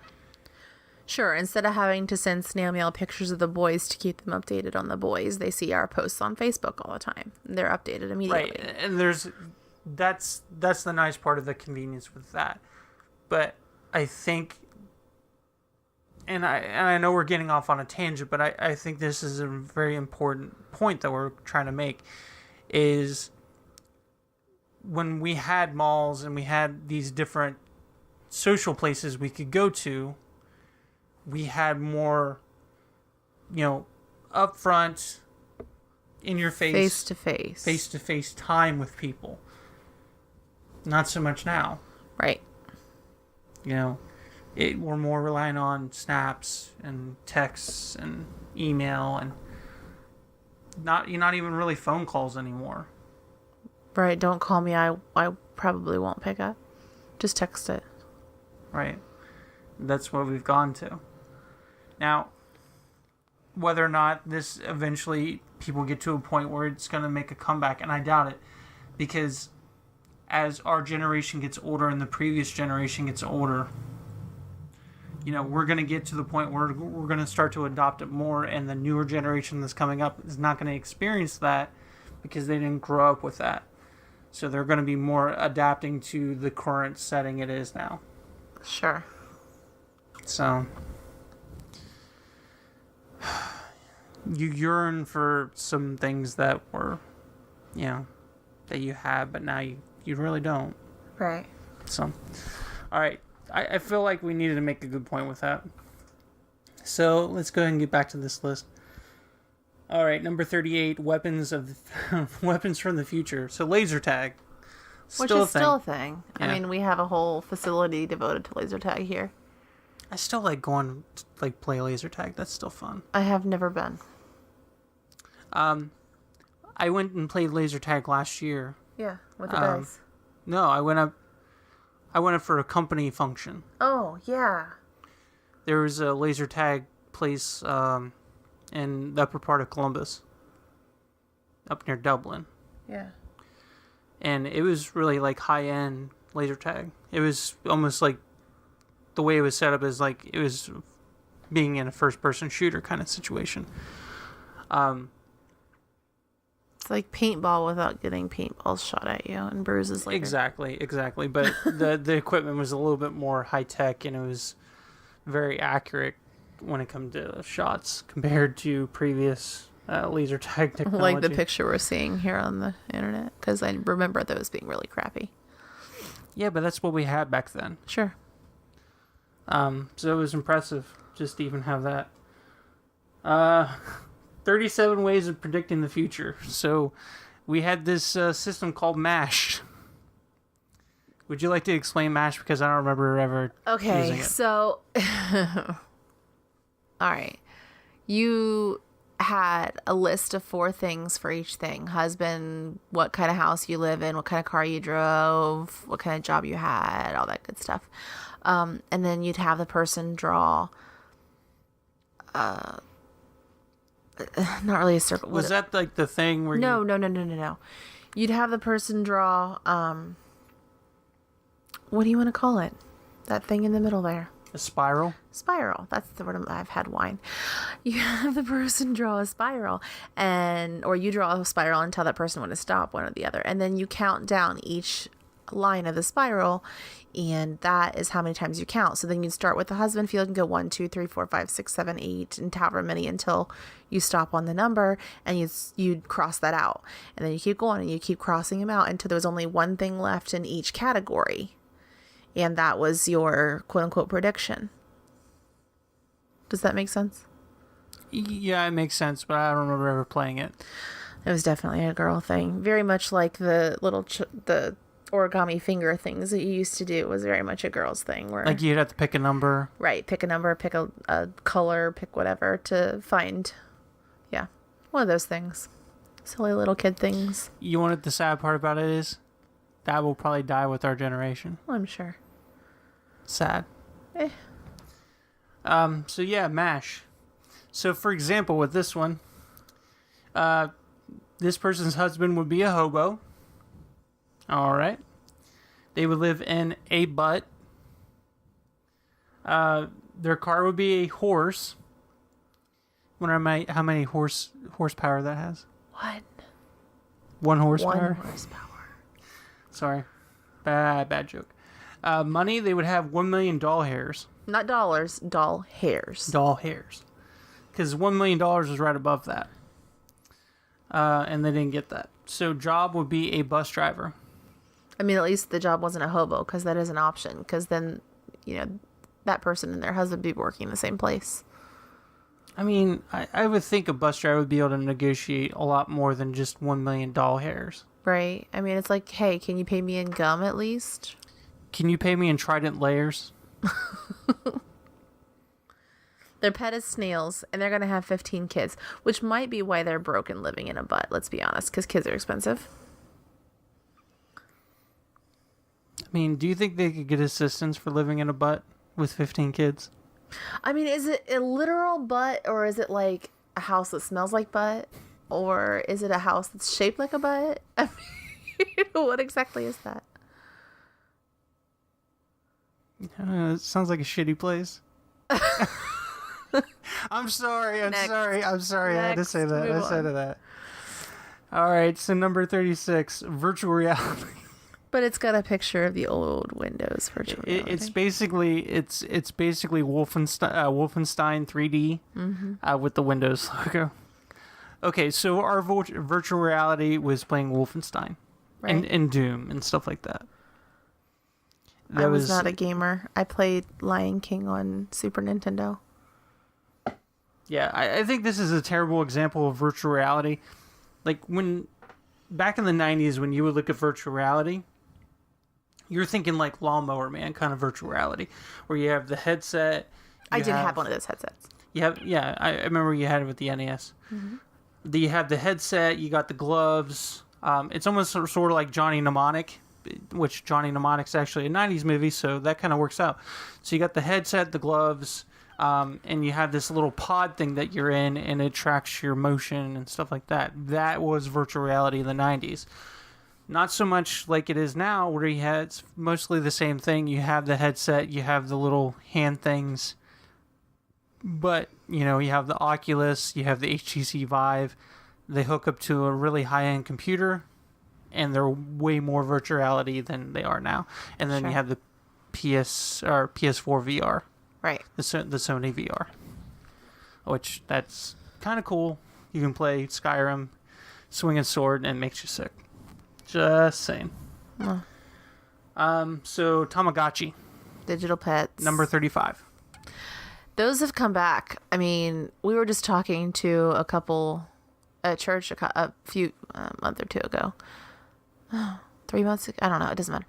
Sure, instead of having to send snail mail pictures of the boys to keep them updated on the boys, they see our posts on Facebook all the time. They're updated immediately. Right, and that's the nice part of the convenience with that. But I think, and I know we're getting off on a tangent, but I think this is a very important point that we're trying to make, is when we had malls and we had these different social places we could go to, we had more, upfront, in your face, face to face time with people. Not so much now. Right. We're more relying on snaps and texts and email and not even really phone calls anymore. Right. Don't call me. I probably won't pick up. Just text it. Right. That's what we've gone to. Now, whether or not this eventually people get to a point where it's going to make a comeback, and I doubt it, because as our generation gets older and the previous generation gets older, we're going to get to the point where we're going to start to adopt it more, and the newer generation that's coming up is not going to experience that because they didn't grow up with that. So they're going to be more adapting to the current setting it is now. Sure. So you yearn for some things that were, that you have, but now you really don't. Right. So, all right. I feel like we needed to make a good point with that. So let's go ahead and get back to this list. All right, number 38, weapons from the future. So laser tag. Which is still a thing. Yeah. I mean, we have a whole facility devoted to laser tag here. I still like going to play laser tag. That's still fun. I have never been. I went and played laser tag last year. Yeah, with the guys. No, I went up for a company function. Oh, yeah. There was a laser tag place in the upper part of Columbus, up near Dublin. Yeah. And it was really high-end laser tag. It was almost like the way it was set up is it was being in a first-person shooter kind of situation. It's like paintball without getting paintballs shot at you and bruises later. Exactly. But the equipment was a little bit more high-tech, and it was very accurate when it comes to shots compared to previous laser tag technology. Like the picture we're seeing here on the internet, because I remember those being really crappy. Yeah, but that's what we had back then. Sure. So it was impressive just to even have that. 37 ways of predicting the future. So we had this system called MASH. Would you like to explain MASH? Because I don't remember ever using it. So... All right. You had a list of 4 things for each thing. Husband, what kind of house you live in, what kind of car you drove, what kind of job you had, all that good stuff. And then you'd have the person draw... not really a circle. Was that the thing where No. You'd have the person draw... what do you want to call it? That thing in the middle there. A spiral? Spiral. That's the word. I've had wine. You have the person draw a spiral, or you draw a spiral and tell that person when to stop, one or the other. And then you count down each line of the spiral, and that is how many times you count. So then you'd start with the husband field and go 1, 2, 3, 4, 5, 6, 7, 8, and however many until you stop on the number, and you'd cross that out. And then you keep going and you keep crossing them out until there was only one thing left in each category. and that was your quote unquote prediction. Does that make sense? Yeah, it makes sense, but I don't remember ever playing it. It was definitely a girl thing. Very much like the little the origami finger things that you used to do was very much a girl's thing. Where Like you'd have to pick a number. right, pick a number, pick a color, pick whatever to find. Yeah, one of those things. Silly little kid things. You want the sad part about it is that will probably die with our generation. I'm sure. Sad. Eh. So yeah, MASH. So for example, with this one, this person's husband would be a hobo. All right. They would live in a butt. Their car would be a horse. Wonder how many horsepower that has. What? 1 horsepower. 1 horsepower. Sorry, bad joke. Money, they would have 1 million doll hairs. Not dollars, doll hairs. Doll hairs, because $1 million was right above that, and they didn't get that. So job would be a bus driver. I mean, at least the job wasn't a hobo, because that is an option. Because then, that person and their husband would be working in the same place. I mean, I would think a bus driver would be able to negotiate a lot more than just 1 million doll hairs. Right. I mean, it's like, hey, can you pay me in gum at least? Can you pay me in Trident layers? Their pet is snails, and they're going to have 15 kids, which might be why they're broke and living in a butt, let's be honest, because kids are expensive. I mean, do you think they could get assistance for living in a butt with 15 kids? I mean, is it a literal butt, or is it like a house that smells like butt? Or is it a house that's shaped like a butt? I mean, what exactly is that? It sounds like a shitty place. I'm sorry. I had to say that. I said that. All right, so number 36, virtual reality. But it's got a picture of the old Windows virtual reality. It's basically Wolfenstein 3D with the Windows logo. Okay, so our virtual reality was playing Wolfenstein and Doom and stuff like that. I was not a gamer. I played Lion King on Super Nintendo. Yeah, I think this is a terrible example of virtual reality. Like back in the 90s, when you would look at virtual reality, you're thinking like Lawnmower Man kind of virtual reality, where you have the headset. I did have one of those headsets. I remember you had it with the NES. Mm-hmm. You have the headset, you got the gloves. It's almost sort of like Johnny Mnemonic, which Johnny Mnemonic's actually a 90s movie, so that kind of works out. So you got the headset, the gloves, and you have this little pod thing that you're in, and it tracks your motion and stuff like that. That was virtual reality in the 90s. Not so much like it is now, where it's mostly the same thing. You have the headset, you have the little hand things, but, you have the Oculus, you have the HTC Vive. They hook up to a really high-end computer, and they're way more virtual reality than they are now. And then you have the PS4 VR. Right. The Sony VR. Which, that's kind of cool. You can play Skyrim, swing a sword, and it makes you sick. Just saying. Oh. So, Tamagotchi. Digital pets. Number 35. Those have come back. I mean, we were just talking to a couple at church a month or two ago. 3 months ago? I don't know. It doesn't matter.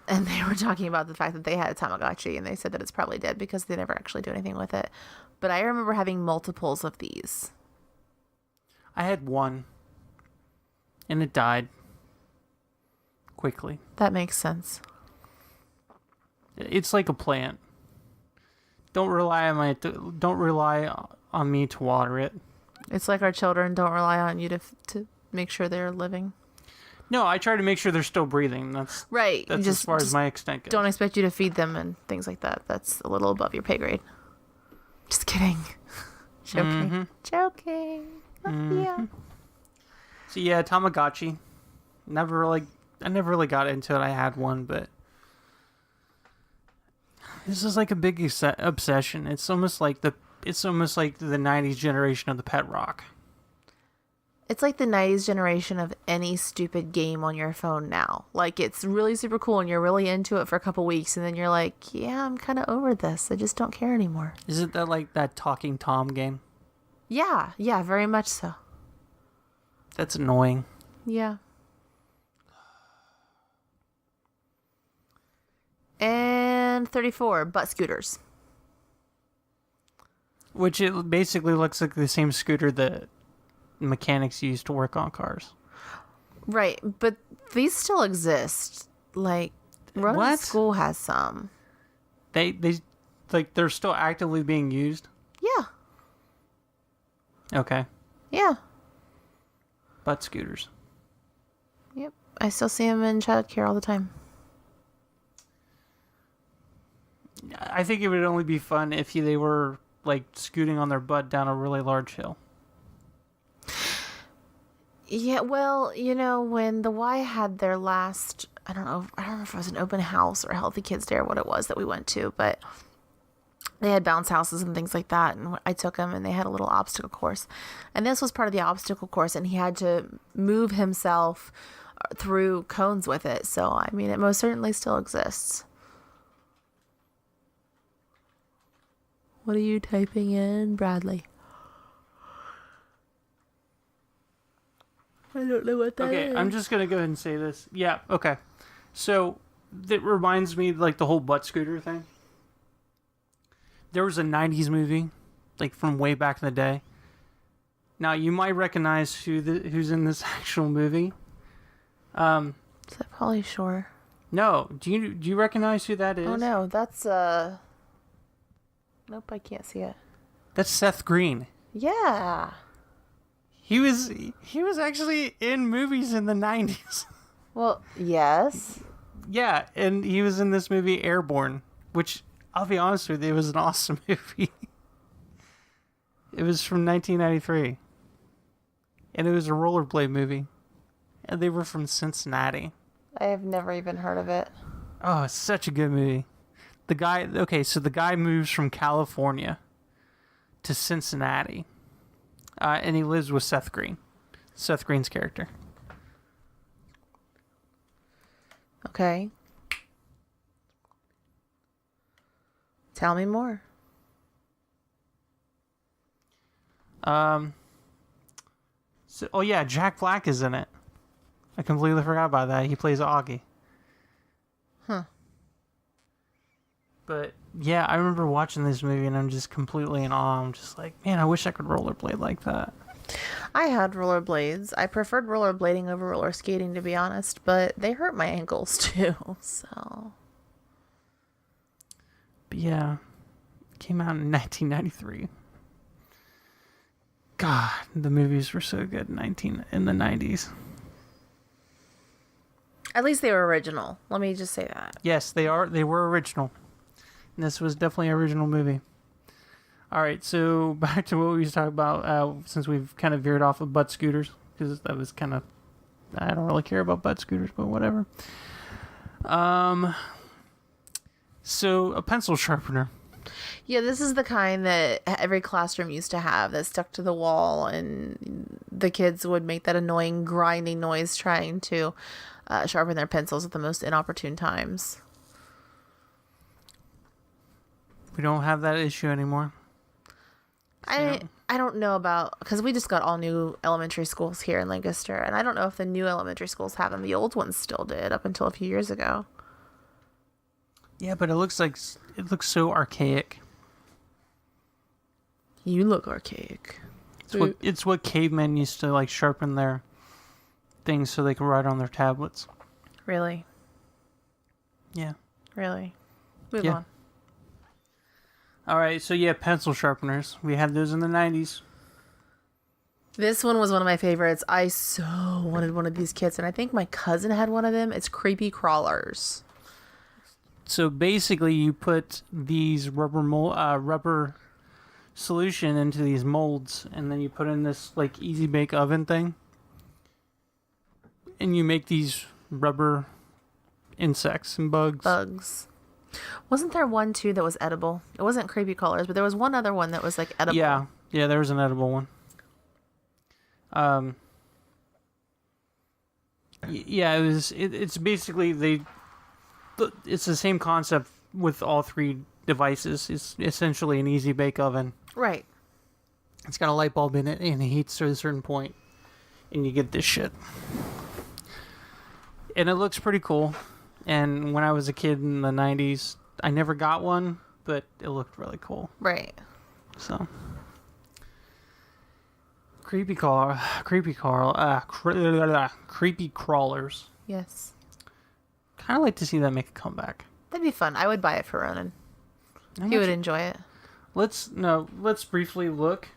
And they were talking about the fact that they had a Tamagotchi, and they said that it's probably dead because they never actually do anything with it. But I remember having multiples of these. I had one, and it died quickly. That makes sense. It's like a plant. Don't rely on me to water it. It's like our children. Don't rely on you to make sure they're living. No, I try to make sure they're still breathing. That's right. That's as far as my extent goes. Don't expect you to feed them and things like that. That's a little above your pay grade. Just kidding. Joking. Mm-hmm. Joking. Yeah. So yeah, Tamagotchi. I never really got into it. I had one, but this is like a big obsession. It's almost like the 90s generation of the pet rock. It's like the 90s generation of any stupid game on your phone now. Like, it's really super cool and you're really into it for a couple weeks, and then you're like, yeah, I'm kind of over this. I just don't care anymore. Isn't that like that Talking Tom game? Yeah, very much so. That's annoying. Yeah. And 34, butt scooters. Which it basically looks like the same scooter that mechanics use to work on cars. Right, but these still exist. Like, Ronan School has some. They like they're still actively being used? Yeah. Okay. Yeah. Butt scooters. Yep. I still see them in childcare all the time. I think it would only be fun if they were like scooting on their butt down a really large hill. Yeah, well, when the Y had their last, I don't know if it was an open house or a Healthy Kids Day or what it was that we went to, but they had bounce houses and things like that, and I took him, and they had a little obstacle course. And this was part of the obstacle course, and he had to move himself through cones with it. So, I mean, it most certainly still exists. What are you typing in, Bradley? I don't know what that is. Okay, I'm just going to go ahead and say this. Yeah, okay. So, it reminds me, like, the whole butt scooter thing. There was a 90s movie, like, from way back in the day. Now, you might recognize who's in this actual movie. Is that Pauly Shore? No. Do you recognize who that is? Oh, no. That's, Nope, I can't see it. That's Seth Green. Yeah. He was actually in movies in the 90s. Well, yes. Yeah, and he was in this movie Airborne, which, I'll be honest with you, it was an awesome movie. It was from 1993. And it was a rollerblade movie. And they were from Cincinnati. I have never even heard of it. Oh, it's such a good movie. The guy moves from California to Cincinnati. And he lives with Seth Green. Seth Green's character. Okay. Tell me more. Oh yeah, Jack Black is in it. I completely forgot about that. He plays Augie. Huh. But yeah, I remember watching this movie and I'm just completely in awe. I'm just like, man, I wish I could rollerblade like that. I had rollerblades. I preferred rollerblading over roller skating, to be honest, but they hurt my ankles too, so. But yeah, it came out in 1993. God, the movies were so good in the 90s. At least they were original. Let me just say that. Yes, they were original. And this was definitely an original movie. All right, so back to what we was talking about, since we've kind of veered off of butt scooters, because that was kind of, I don't really care about butt scooters, but whatever. So a pencil sharpener. Yeah, this is the kind that every classroom used to have that stuck to the wall, and the kids would make that annoying grinding noise trying to sharpen their pencils at the most inopportune times. We don't have that issue anymore. I don't know about, because we just got all new elementary schools here in Lancaster, and I don't know if the new elementary schools have them. The old ones still did up until a few years ago. Yeah, but it looks so archaic. You look archaic. It's what cavemen used to like sharpen their things so they could write on their tablets. Really? Yeah. Really? Move Yeah. on. All right, so yeah, pencil sharpeners. We had those in the 90s. This one was one of my favorites. I so wanted one of these kits, and I think my cousin had one of them. It's Creepy Crawlers. So basically, you put these rubber solution into these molds, and then you put in this like easy bake oven thing, and you make these rubber insects and bugs. Wasn't there one too that was edible? It wasn't Creepy Crawlers, but there was one other one that was like edible. Yeah, there was an edible one. Yeah, it's basically it's the same concept with all three devices. It's essentially an easy bake oven. Right. It's got a light bulb in it, and it heats to a certain point, and you get this shit. And it looks pretty cool. And when I was a kid in the 90s, I never got one, but it looked really cool. Right. So, creepy crawlers. Yes. Kind of like to see that make a comeback. That'd be fun. I would buy it for Ronan. He would enjoy it. Let's briefly look.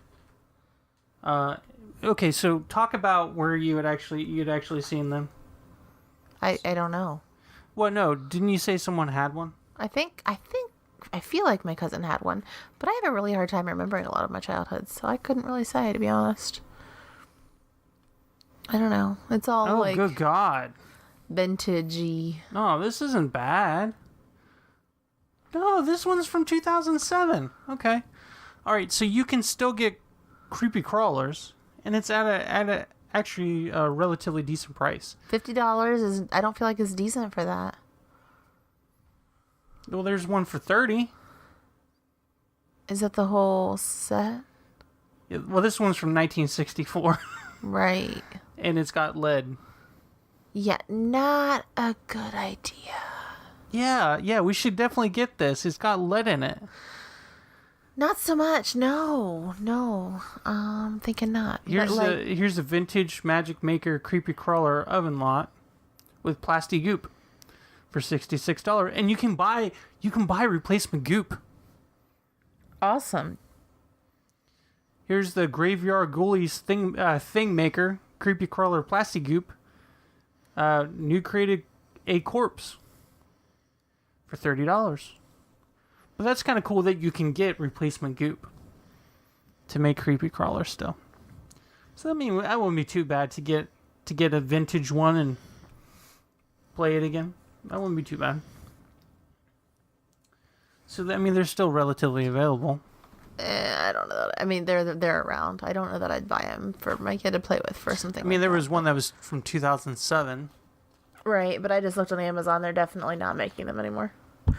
Okay, so talk about where you'd actually seen them. I don't know. Well, no, didn't you say someone had one? I feel like my cousin had one, but I have a really hard time remembering a lot of my childhood, so I couldn't really say, to be honest. I don't know. It's all like good God. Vintagey. No, this isn't bad. No, this one's from 2007. Okay. All right, so you can still get creepy crawlers, and it's at a actually a relatively decent price. $50 is, I don't feel like it's decent for that. Well, there's one for $30. Is that the whole set? Yeah, well, this one's from 1964. Right. And it's got lead. Yeah, not a good idea. Yeah, we should definitely get this. It's got lead in it. Not so much. No. Thinking not. Here's a vintage Magic Maker creepy crawler oven lot with plastic goop for $66, and you can buy replacement goop. Awesome. Here's the Graveyard Ghoulies thing maker creepy crawler plastic goop. New created a corpse for $30. But that's kind of cool that you can get replacement goop to make creepy crawlers still. So I mean, that wouldn't be too bad to get a vintage one and play it again. That wouldn't be too bad. So I mean, they're still relatively available. I don't know. I mean, they're around. I don't know that I'd buy them for my kid to play with for something. I mean, like there that. was one that was from 2007. Right, but I just looked on Amazon. They're definitely not making them anymore.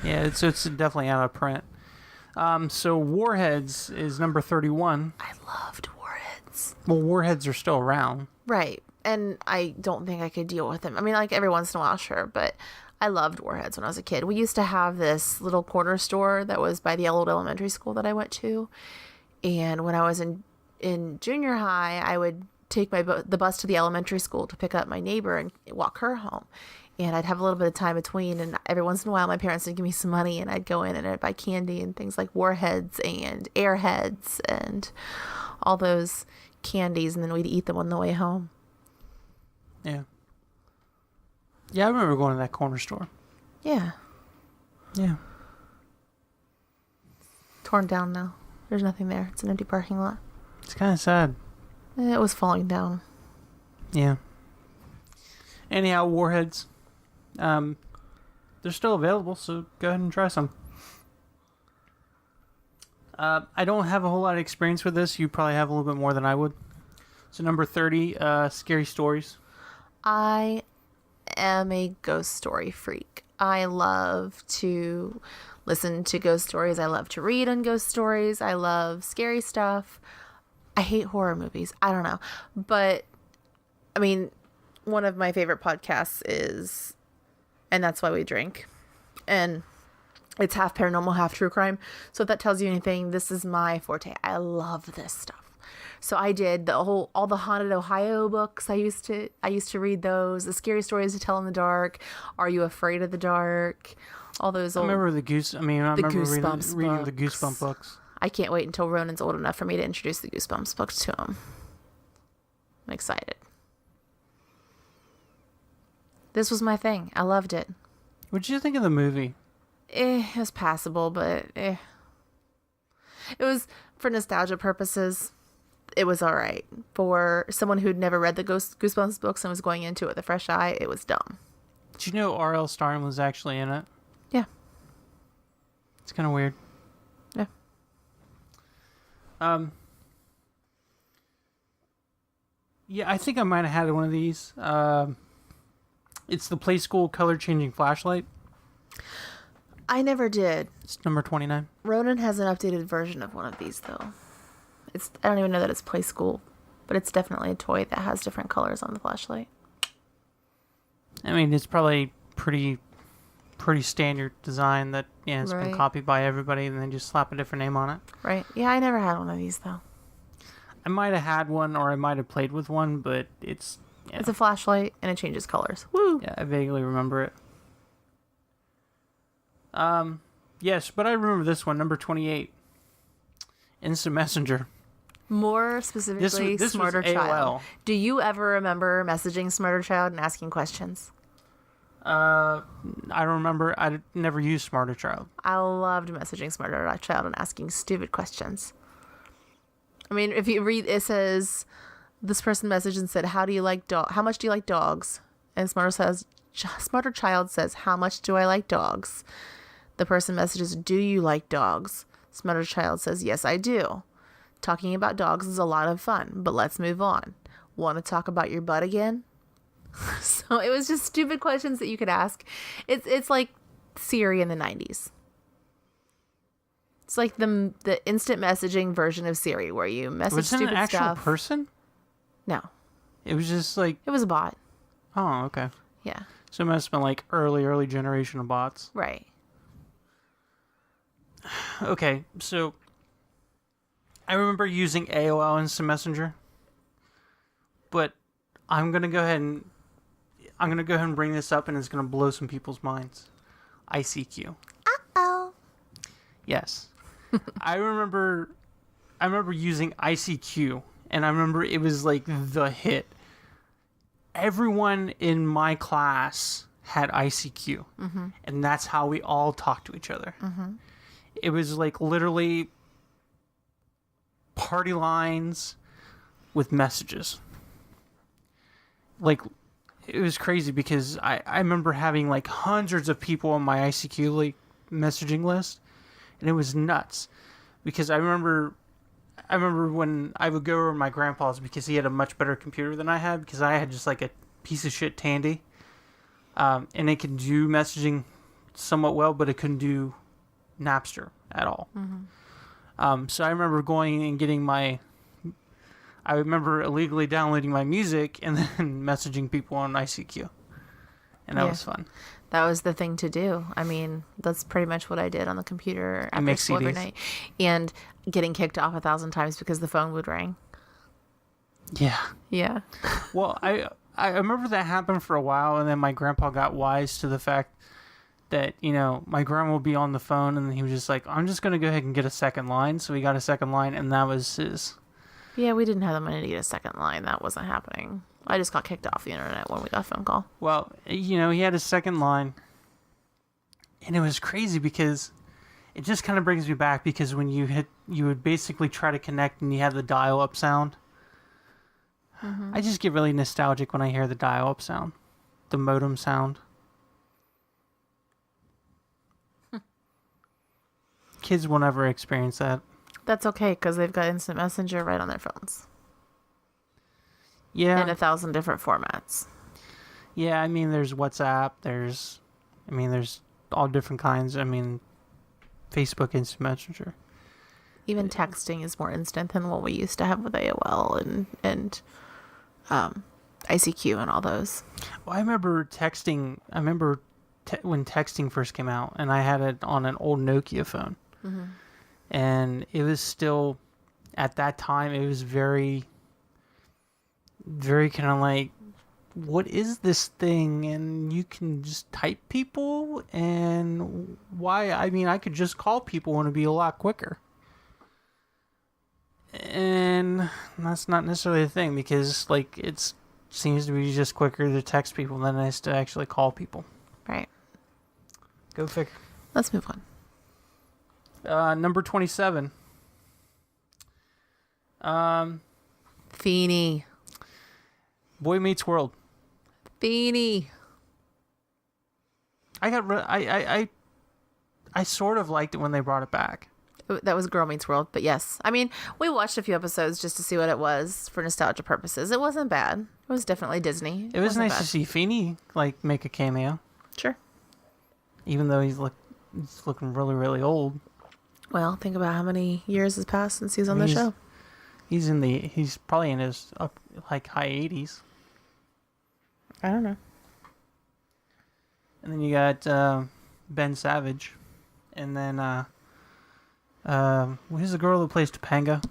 Yeah, it's definitely out of print. So Warheads is number 31. I loved Warheads. Well, Warheads are still around. Right, and I don't think I could deal with them. I mean, like every once in a while, sure, but I loved Warheads when I was a kid. We used to have this little corner store that was by the old elementary school that I went to, and when I was in junior high, I would take the bus to the elementary school to pick up my neighbor and walk her home. And I'd have a little bit of time between, and every once in a while my parents would give me some money, and I'd go in and I'd buy candy and things like Warheads and Airheads and all those candies, and then we'd eat them on the way home. Yeah. Yeah, I remember going to that corner store. Yeah. Yeah. Torn down now. There's nothing there. It's an empty parking lot. It's kind of sad. It was falling down. Yeah. Anyhow, Warheads. They're still available, so go ahead and try some. I don't have a whole lot of experience with this. You probably have a little bit more than I would. So number 30, Scary Stories. I am a ghost story freak. I love to listen to ghost stories. I love to read on ghost stories. I love scary stuff. I hate horror movies. I don't know. But, I mean, one of my favorite podcasts is And That's Why We Drink. And it's half paranormal, half true crime. So if that tells you anything, this is my forte. I love this stuff. So I did all the Haunted Ohio books. I used to read those. The Scary Stories to Tell in the Dark. Are You Afraid of the Dark? All those old. I remember Goosebumps reading the books. Goosebump books. I can't wait until Ronan's old enough for me to introduce the Goosebumps books to him. I'm excited. This was my thing. I loved it. What did you think of the movie? It was passable, but It was, for nostalgia purposes, it was all right. For someone who'd never read the Goosebumps books and was going into it with a fresh eye, it was dumb. Did you know R.L. Starn was actually in it? Yeah. It's kind of weird. Yeah. Yeah, I think I might have had one of these. It's the Play School color changing flashlight. I never did. It's number 29. Ronan has an updated version of one of these, though. I don't even know that it's Play School, but it's definitely a toy that has different colors on the flashlight. I mean, it's probably pretty standard design that it's been copied by everybody, and then just slap a different name on it. Right. Yeah, I never had one of these, though. I might have had one, or I might have played with one, but it's... Yeah. It's a flashlight, and it changes colors. Woo! Yeah, I vaguely remember it. Yes, but I remember this one, number 28. Instant Messenger. More specifically, this Smarter was Child. AOL. Do you ever remember messaging Smarter Child and asking questions? I don't remember. I never used Smarter Child. I loved messaging Smarter Child and asking stupid questions. I mean, if you read, it says, this person messaged and said, how much do you like dogs? And Smarter Child says, how much do I like dogs? The person messages, do you like dogs? Smarter Child says, yes, I do. Talking about dogs is a lot of fun, but let's move on. Want to talk about your butt again? So it was just stupid questions that you could ask. It's like Siri in the 90s. It's like the instant messaging version of Siri where you message Was it stupid an actual stuff. person? No. It was just like... It was a bot. Oh, okay. Yeah. So it must have been like early generation of bots. Right. Okay, so... I remember using AOL Instant Messenger. But I'm going to go ahead and bring this up, and it's going to blow some people's minds. ICQ. Uh-oh. Yes. I remember using ICQ, and I remember it was like the hit. Everyone in my class had ICQ, and that's how we all talked to each other. It was like literally party lines with messages. Like, it was crazy because I remember having like hundreds of people on my ICQ like messaging list, and it was nuts because I remember when I would go over to my grandpa's because he had a much better computer than I had, because I had just like a piece of shit Tandy, and it could do messaging somewhat well, but it couldn't do Napster at all. So I remember going and getting I remember illegally downloading my music and then messaging people on ICQ. And that was fun. That was the thing to do. I mean, that's pretty much what I did on the computer after school every night. And getting kicked off 1,000 times because the phone would ring. Yeah. Yeah. Well, I remember that happened for a while, and then my grandpa got wise to the fact that, my grandma would be on the phone, and he was just like, I'm just going to go ahead and get a second line. So he got a second line, and that was his. Yeah, we didn't have the money to get a second line. That wasn't happening. I just got kicked off the internet when we got a phone call. Well, he had a second line, and it was crazy because it just kind of brings me back, because when you would basically try to connect and you had the dial-up sound. I just get really nostalgic when I hear the dial-up sound, the modem sound. Kids will never experience that. That's okay, because they've got instant messenger right on their phones. Yeah. In 1,000 different formats. Yeah, I mean, there's WhatsApp, there's all different kinds. I mean, Facebook Instant Messenger. Even texting is more instant than what we used to have with AOL and ICQ and all those. Well, I remember texting. When texting first came out, and I had it on an old Nokia phone. And it was still, at that time, it was very, very kind of like, what is this thing? And you can just type people, and why? I mean, I could just call people and it'd be a lot quicker. And that's not necessarily a thing, because like it seems to be just quicker to text people than it is to actually call people. Right. Go figure. Let's move on. Number 27. Feeny. Boy Meets World. Feeny. I sort of liked it when they brought it back. That was Girl Meets World, but yes. I mean, we watched a few episodes just to see what it was for nostalgia purposes. It wasn't bad. It was definitely Disney. It was wasn't nice bad. to see Feeney like make a cameo, Sure. even though he's looking really really old. Well, think about how many years has passed since he's on the He's- show. He's probably in his high 80s. I don't know. And then you got Ben Savage, and then who's the girl that plays Topanga?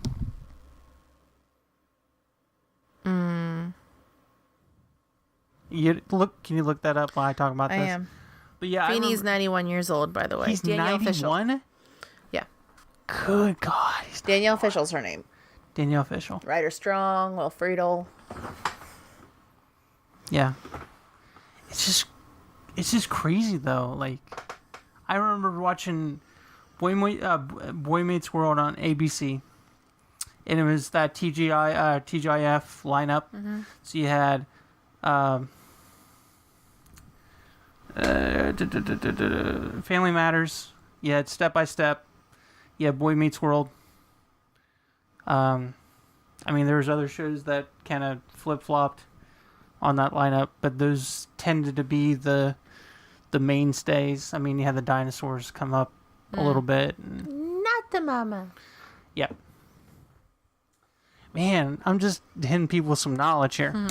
Can you look that up while I talk about I this? am. But yeah, Feeney's 91 years old, by the way. he's Danielle Fishel. 91. Yeah. Good God, Danielle Fishel's her name. Danielle Fishel. Ryder Strong, Will Friedle. Yeah. It's just crazy though. Like, I remember watching Boy Meets World on ABC, and it was that TGIF lineup. Mm-hmm. So you had Family Matters. You had Step by Step. You had Boy Meets World. I mean, there was other shows that kind of flip-flopped on that lineup, but those tended to be the mainstays. I mean, you had the dinosaurs come up a little bit. And, Not the mama. yeah. Man, I'm just hitting people with some knowledge here.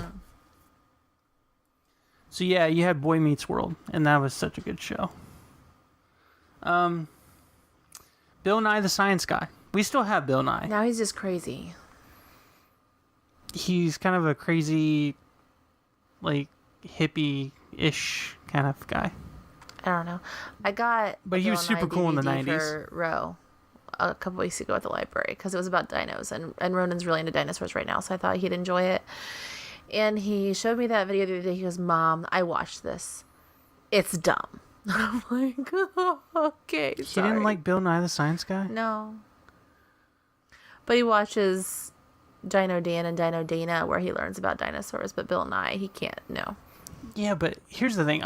So yeah, you had Boy Meets World, and that was such a good show. Bill Nye the Science Guy. We still have Bill Nye. Now he's just crazy. He's kind of a crazy, like, hippie-ish kind of guy. I don't know. I got. But he was Bill Nye super cool in the DVD 90s. For Ro a couple weeks ago at the library because it was about dinos, and Ronan's really into dinosaurs right now, so I thought he'd enjoy it. And he showed me that video the other day. He goes, "Mom, I watched this. It's dumb." I'm like, okay, He sorry. didn't like Bill Nye the Science Guy? No. But he watches Dino Dan and Dino Dana where he learns about dinosaurs, but Bill Nye, he can't, no. Yeah, but here's the thing.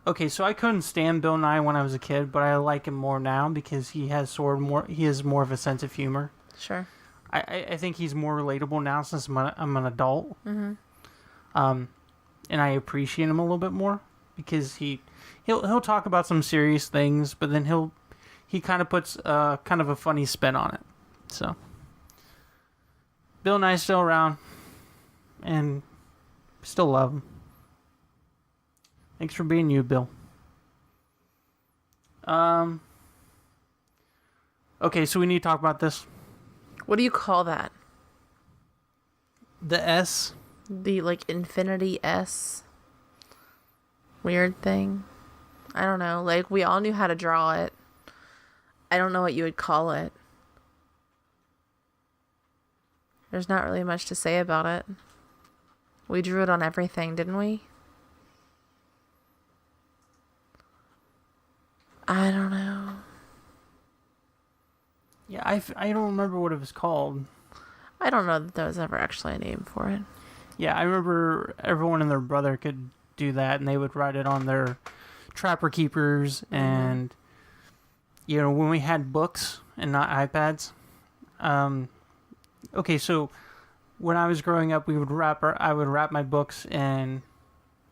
Okay, so I couldn't stand Bill Nye when I was a kid, but I like him more now because he has more of a sense of humor. Sure. I think he's more relatable now since I'm an adult. Mm-hmm. And I appreciate him a little bit more because he'll talk about some serious things, but then he kind of puts kind of a funny spin on it. So Bill Nye's still around, and still love him. Thanks for being you, Bill. Okay, so we need to talk about this. What do you call that? The S. The, like, infinity S? Weird thing? I don't know. Like, we all knew how to draw it. I don't know what you would call it. There's not really much to say about it. We drew it on everything, didn't we? I don't know. Yeah, I don't remember what it was called. I don't know that there was ever actually a name for it. Yeah, I remember everyone and their brother could do that, and they would write it on their Trapper Keepers, and when we had books and not iPads. Okay, so when I was growing up, I would wrap my books in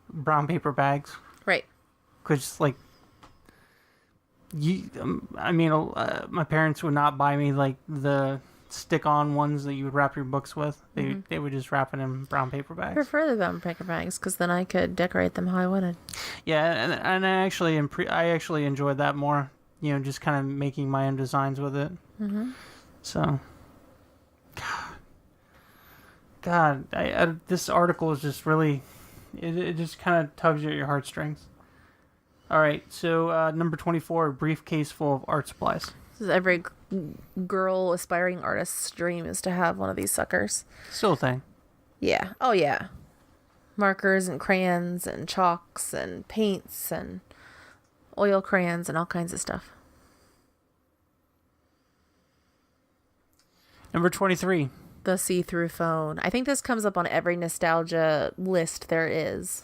brown paper bags, Right. because my parents would not buy me like the stick-on ones that you would wrap your books with. They would just wrap it in brown paper I bags. prefer the brown paper bags because then I could decorate them how I wanted. Yeah, and I actually enjoyed that more. Just kind of making my own designs with it. Mm-hmm. So, God, this article is just really, it just kind of tugs at your heartstrings. All right, so number 24, a briefcase full of art supplies. This is every girl aspiring artist's dream is to have one of these suckers. Still a thing. Yeah. Oh, yeah. Markers and crayons and chalks and paints and oil crayons and all kinds of stuff. Number 23. The see-through phone. I think this comes up on every nostalgia list there is.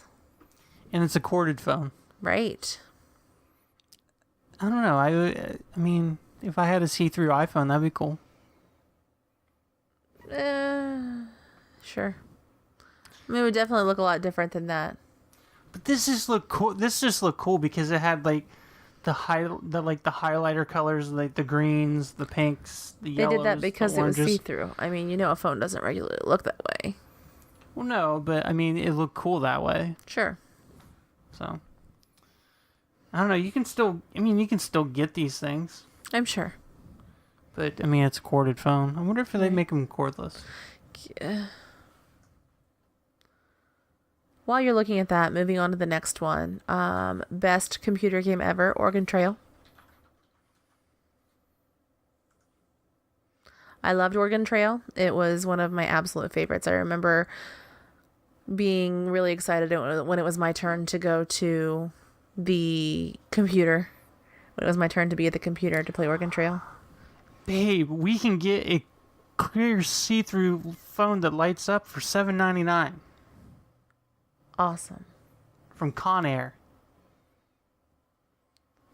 And it's a corded phone. Right. I don't know. I mean, If I had a see-through iPhone, that'd be cool. Sure. I mean, it would definitely look a lot different than that. But this just looked cool. This just looked cool because it had like the highlighter colors, like the greens, the pinks, the They yellows. did that because the it was oranges. see-through. I mean, a phone doesn't regularly look that way. Well, no, but I mean, it looked cool that way. Sure. So I don't know. You can still get these things. I'm sure. But I mean, it's a corded phone. I wonder if they make them cordless. Yeah. While you're looking at that, moving on to the next one. Best computer game ever, Oregon Trail. I loved Oregon Trail. It was one of my absolute favorites. I remember being really excited when it was my turn to go to the computer. When it was my turn to be at the computer to play Oregon Trail. Babe, we can get a clear see-through phone that lights up for $7.99 Awesome. from Conair.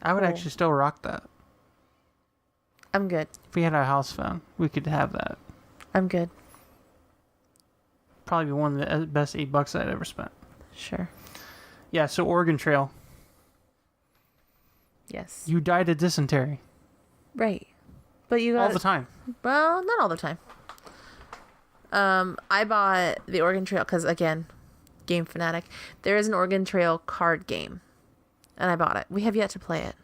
I would Cool. actually still rock that. I'm good. If we had our house phone, we could have that. I'm good. Probably be one of the best $8 I'd ever spent. Sure. Yeah, so Oregon Trail. Yes. You died of dysentery. Right. But you got All the time. Well, not all the time. I bought the Oregon Trail because, again, game fanatic. There is an Oregon Trail card game, and I bought it. We have yet to play it.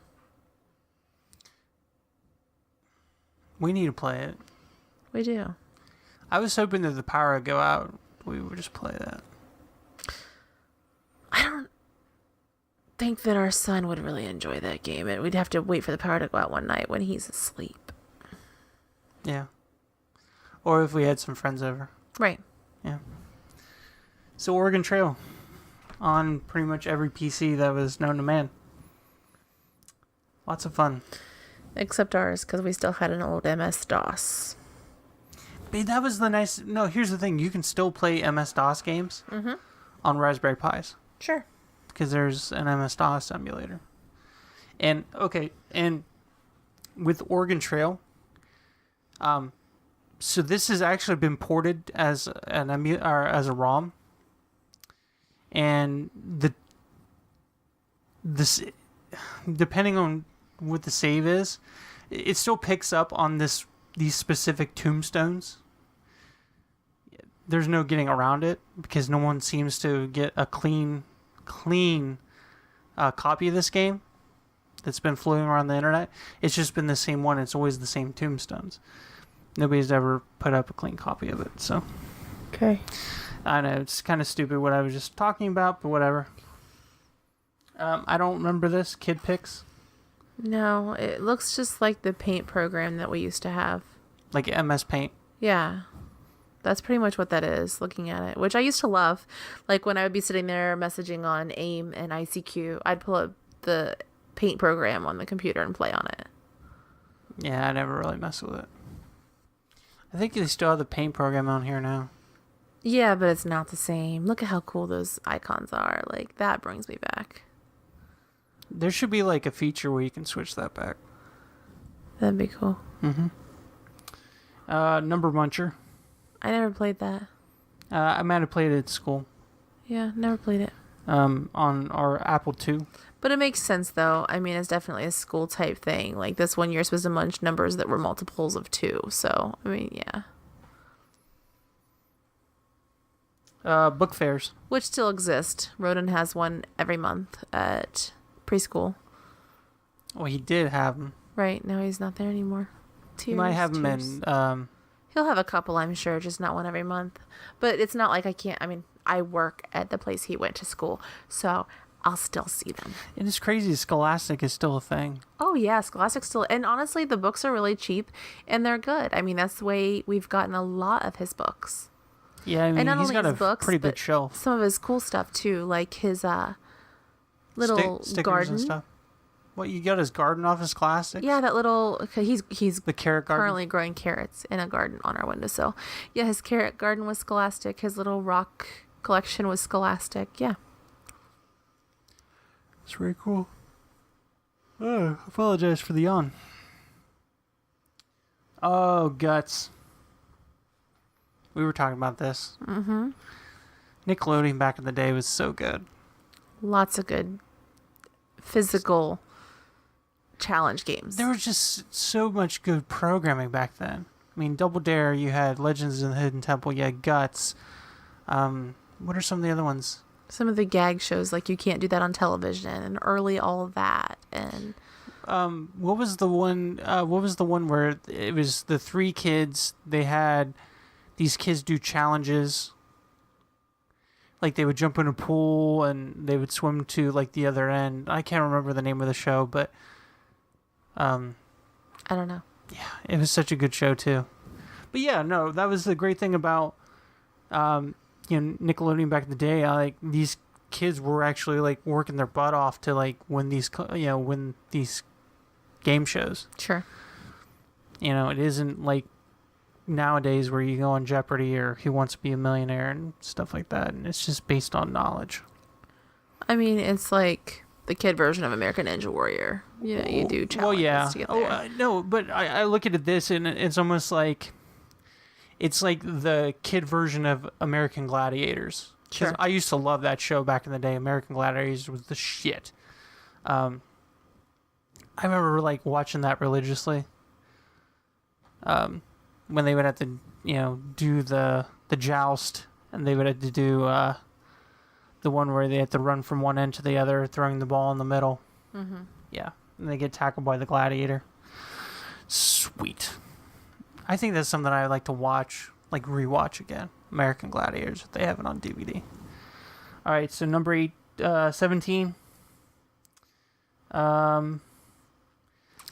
We need to play it. We do. I was hoping that the power would go out. We would just play that. I don't think that our son would really enjoy that game. We'd have to wait for the power to go out one night when he's asleep. Yeah. Or if we had some friends over. Right. Yeah. So Oregon Trail on pretty much every PC that was known to man. Lots of fun. Except ours, because we still had an old MS-DOS. But that was the nice... No, here's the thing. You can still play MS-DOS games on Raspberry Pis. Sure. Because there's an MS-DOS emulator. And, okay, and with Oregon Trail, so this has actually been ported as as a ROM. And this, depending on what the save is, it still picks up on these specific tombstones. There's no getting around it because no one seems to get a clean copy of this game that's been floating around the internet. It's just been the same one. It's always the same tombstones. Nobody's ever put up a clean copy of it. So Okay. I know it's kind of stupid what I was just talking about, but whatever. I don't remember this. Kid Pix, No, it looks just like the paint program that we used to have. like MS Paint. Yeah. That's pretty much what that is, looking at it, which I used to love. Like when I would be sitting there messaging on AIM and ICQ, I'd pull up the paint program on the computer and play on it. Yeah, I never really messed with it. I think they still have the paint program on here now. Yeah, but it's not the same. Look at how cool those icons are. Like, that brings me back. There should be like a feature where you can switch that back. That'd be cool. Number Muncher. I never played that. I might have played it at school. Yeah, never played it. On our Apple II. But it makes sense, though. I mean, it's definitely a school type thing. Like, this one you're supposed to munch numbers that were multiples of 2. So, I mean, yeah. Book fairs. Which still exist. Roden has one every month at preschool. Well, he did have them. Right, now he's not there anymore. He might have them in... He'll have a couple, I'm sure, just not one every month. But it's not like I can't... I mean, I work at the place he went to school, so I'll still see them. And it's crazy. Scholastic is still a thing. Oh, yeah, Scholastic's still... And honestly, the books are really cheap, and they're good. I mean, that's the way we've gotten a lot of his books. Yeah, I mean, And not he's only got his a books, pretty but big shelf. some of his cool stuff, too, like his little Stickers garden. and stuff. What, you got his garden off his Scholastic? Yeah, that little... He's The carrot garden? currently growing carrots in a garden on our windowsill. Yeah, his carrot garden was Scholastic. His little rock collection was Scholastic. Yeah. It's very cool. Oh, apologize for the yawn. Oh, Guts. We were talking about this. Mm-hmm. Nickelodeon back in the day was so good. Lots of good physical challenge games. There was just so much good programming back then. I mean, Double Dare, you had Legends in the Hidden Temple, you had Guts. What are some of the other ones? Some of the gag shows, like You Can't Do That on Television, and Early All of That, and What was the one? What was the one where it was the three kids? They had these kids do challenges. Like they would jump in a pool and they would swim to like the other end. I can't remember the name of the show, but I don't know. yeah, it was such a good show too. But yeah, no, that was the great thing about Nickelodeon back in the day. Like these kids were actually like working their butt off to like win these game shows. Sure. It isn't like nowadays where you go on Jeopardy or Who Wants to Be a Millionaire and stuff like that, and it's just based on knowledge. I mean, it's like the kid version of American Ninja Warrior. You do challenges Well, yeah. to get there. No, but I look at this and it's almost like it's like the kid version of American Gladiators. 'Cause Sure. I used to love that show back in the day. American Gladiators was the shit. I remember like watching that religiously. When they would have to, do the joust, and they would have to do the one where they had to run from one end to the other, throwing the ball in the middle. Mm-hmm. Yeah, and they get tackled by the gladiator. Sweet. I think that's something I would like to watch, like rewatch again. American Gladiators, if they have it on DVD. All right, so number 17.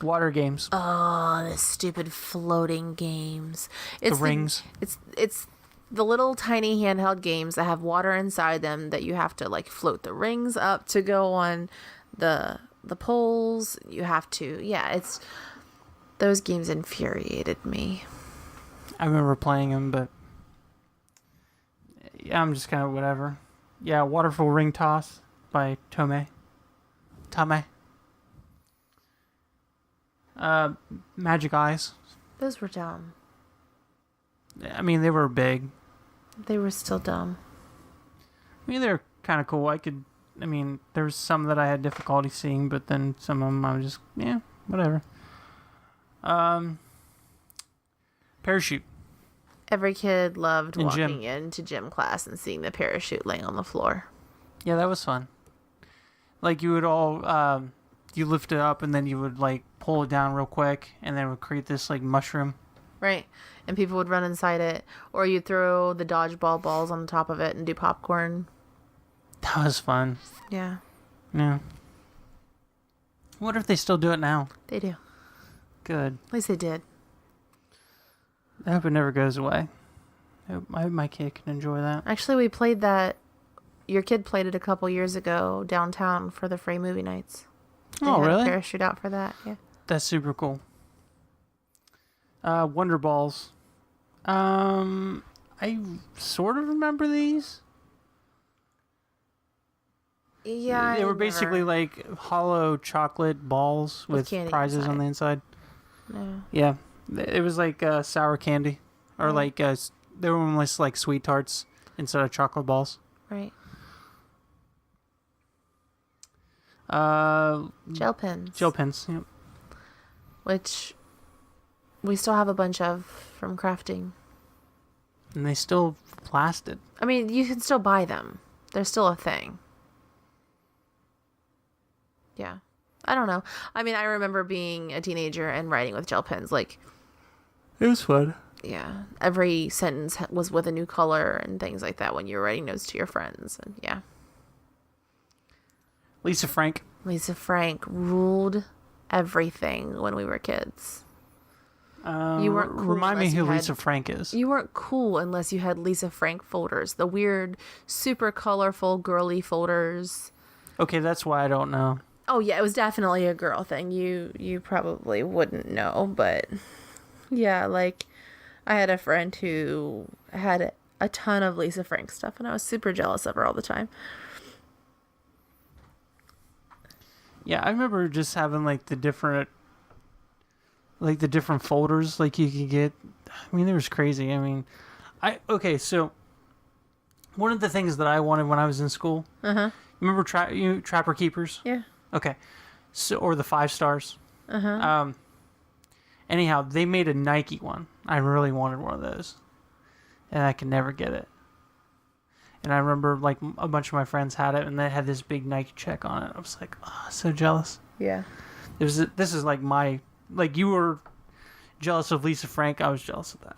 Water games. Oh, the stupid floating games. The rings. It's the little tiny handheld games that have water inside them that you have to like float the rings up to go on the poles. You have to, it's those games infuriated me. I remember playing them, but yeah, I'm just kind of whatever. Yeah, Waterfall Ring Toss by Tame. Magic Eyes. Those were dumb. I mean, they were big. They were still dumb. I mean, they're kind of cool. There was some that I had difficulty seeing, but then some of them I was just, whatever. Parachute. Every kid loved In walking gym. into gym class and seeing the parachute laying on the floor. Yeah, that was fun. Like, you would all, you lift it up and then you would, like, pull it down real quick and then it would create this, like, mushroom. Right. And people would run inside it. Or you'd throw the dodgeball balls on the top of it and do popcorn. That was fun. Yeah, Yeah. I wonder if they still do it now. they do. Good. At least they did. I hope it never goes away. I hope my kid can enjoy that. Actually, we played that. Your kid played it a couple years ago downtown for the free movie nights. They Oh, had really? a parachute out for that. Yeah. That's super cool. Wonder Balls. I sort of remember these. Yeah. They were basically like hollow chocolate balls With with candy prizes on inside. the inside. No. Yeah. It was like sour candy. Or Oh. like, they were almost like sweet tarts instead of chocolate balls. Right. Gel Gel pens. Yep. Which we still have a bunch of from crafting. And they still lasted. I mean, you can still buy them. They're still a thing. Yeah. I don't know. I mean, I remember being a teenager and writing with gel pens. Like, It was fun. yeah, every sentence was with a new color and things like that when you were writing notes to your friends. And yeah. Lisa Frank. Lisa Frank ruled everything when we were kids. You weren't cool Remind me unless who you had- Lisa Frank is. You weren't cool unless you had Lisa Frank folders. The weird, super colorful, girly folders. Okay, that's why I don't know. Oh yeah, it was definitely a girl thing. You probably wouldn't know, but yeah, like I had a friend who had a ton of Lisa Frank stuff, and I was super jealous of her all the time. Yeah, I remember just having like the different like the different folders like you could get. I mean, it was crazy. I mean, so one of the things that I wanted when I was in school. Remember Trapper Keepers? Yeah. Okay. So or the 5 stars. Uh-huh. Anyhow, they made a Nike one. I really wanted one of those, and I could never get it. And I remember like a bunch of my friends had it, and they had this big Nike check on it. I was like, oh, so jealous. Yeah. This is like you were jealous of Lisa Frank. I was jealous of that.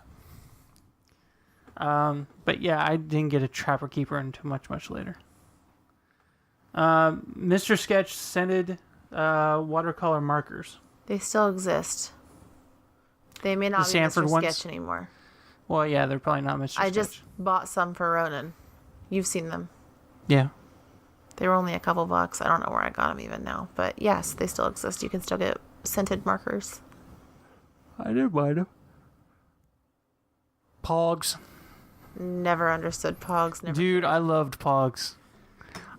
But yeah, I didn't get a Trapper Keeper until much later. Mr. Sketch scented watercolor markers. They still exist. They may not be Sanford Mr. ones? Sketch anymore. Well, yeah, they're probably not Mr. Sketch. I just bought some for Ronan. You've seen them. Yeah. They were only a couple bucks. I don't know where I got them even now. But yes, they still exist. You can still get scented markers. I didn't mind them. Pogs. Never understood Pogs. Dude, I loved Pogs.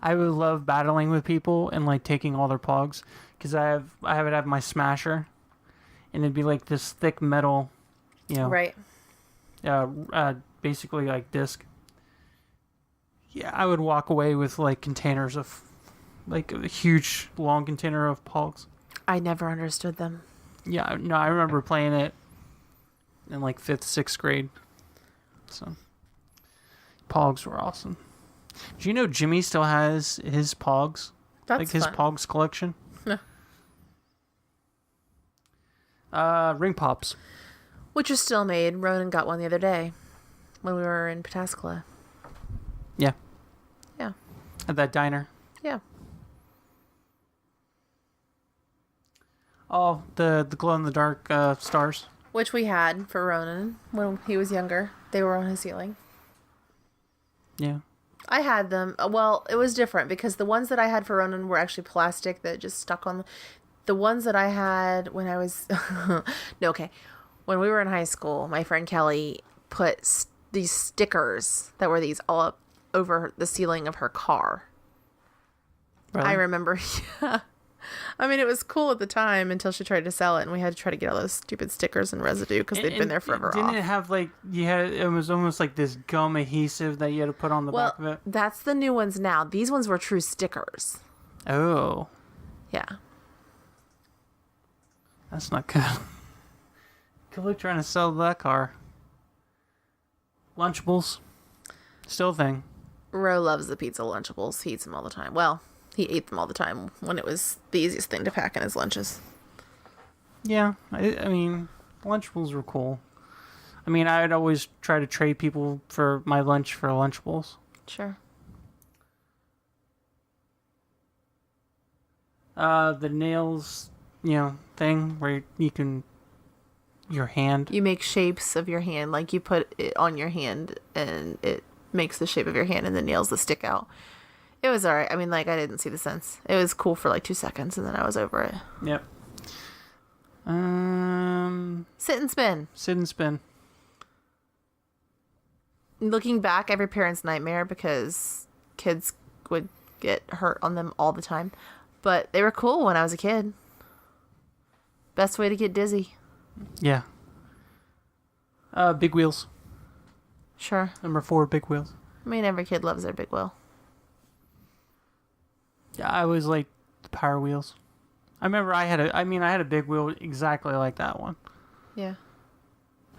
I would love battling with people and like taking all their Pogs, because I would have my Smasher, and it'd be like this thick metal, Right. basically like disc. Yeah, I would walk away with like containers of, like a huge long container of Pogs. I never understood them. Yeah, no, I remember playing it in like 5th, 6th grade. So, Pogs were awesome. Do you know Jimmy still has his Pogs? That's like his fun. Pogs collection? No. Ring Pops. Which is still made. Ronan got one the other day when we were in Pataskala. Yeah. Yeah. At that diner. Yeah. Oh, the glow-in-the-dark stars. Which we had for Ronan when he was younger. They were on his ceiling. Yeah. I had them. Well, it was different because the ones that I had for Ronan were actually plastic that just stuck on. The ones that I had when I was... No, okay. When we were in high school, my friend Kelly put these stickers that were these all up over the ceiling of her car. Really? I remember, yeah. I mean, it was cool at the time until she tried to sell it, and we had to try to get all those stupid stickers and residue because they'd been there forever. Didn't it have like it was almost like this gum adhesive that you had to put on the back of it? That's the new ones now. These ones were true stickers. Oh, Yeah. that's not good. Good luck trying to sell that car. Lunchables, still a thing. Ro loves the pizza Lunchables. He eats them all the time. Well, he ate them all the time when it was the easiest thing to pack in his lunches. Yeah, I mean, Lunchables were cool. I mean, I'd always try to trade people for my lunch for Lunchables. Sure. The nails, thing where you can, your hand. You make shapes of your hand. Like you put it on your hand and it makes the shape of your hand and the nails that stick out. It was alright. I mean, like, I didn't see the sense. It was cool for like 2 seconds and then I was over it. Yep. Sit and spin. Sit and spin. Looking back, every parent's nightmare because kids would get hurt on them all the time. But they were cool when I was a kid. Best way to get dizzy. Yeah. Big wheels. Sure. Number 4, big wheels. I mean, every kid loves their big wheel. Yeah, I was like the Power Wheels. I remember I had a big wheel exactly like that one. Yeah.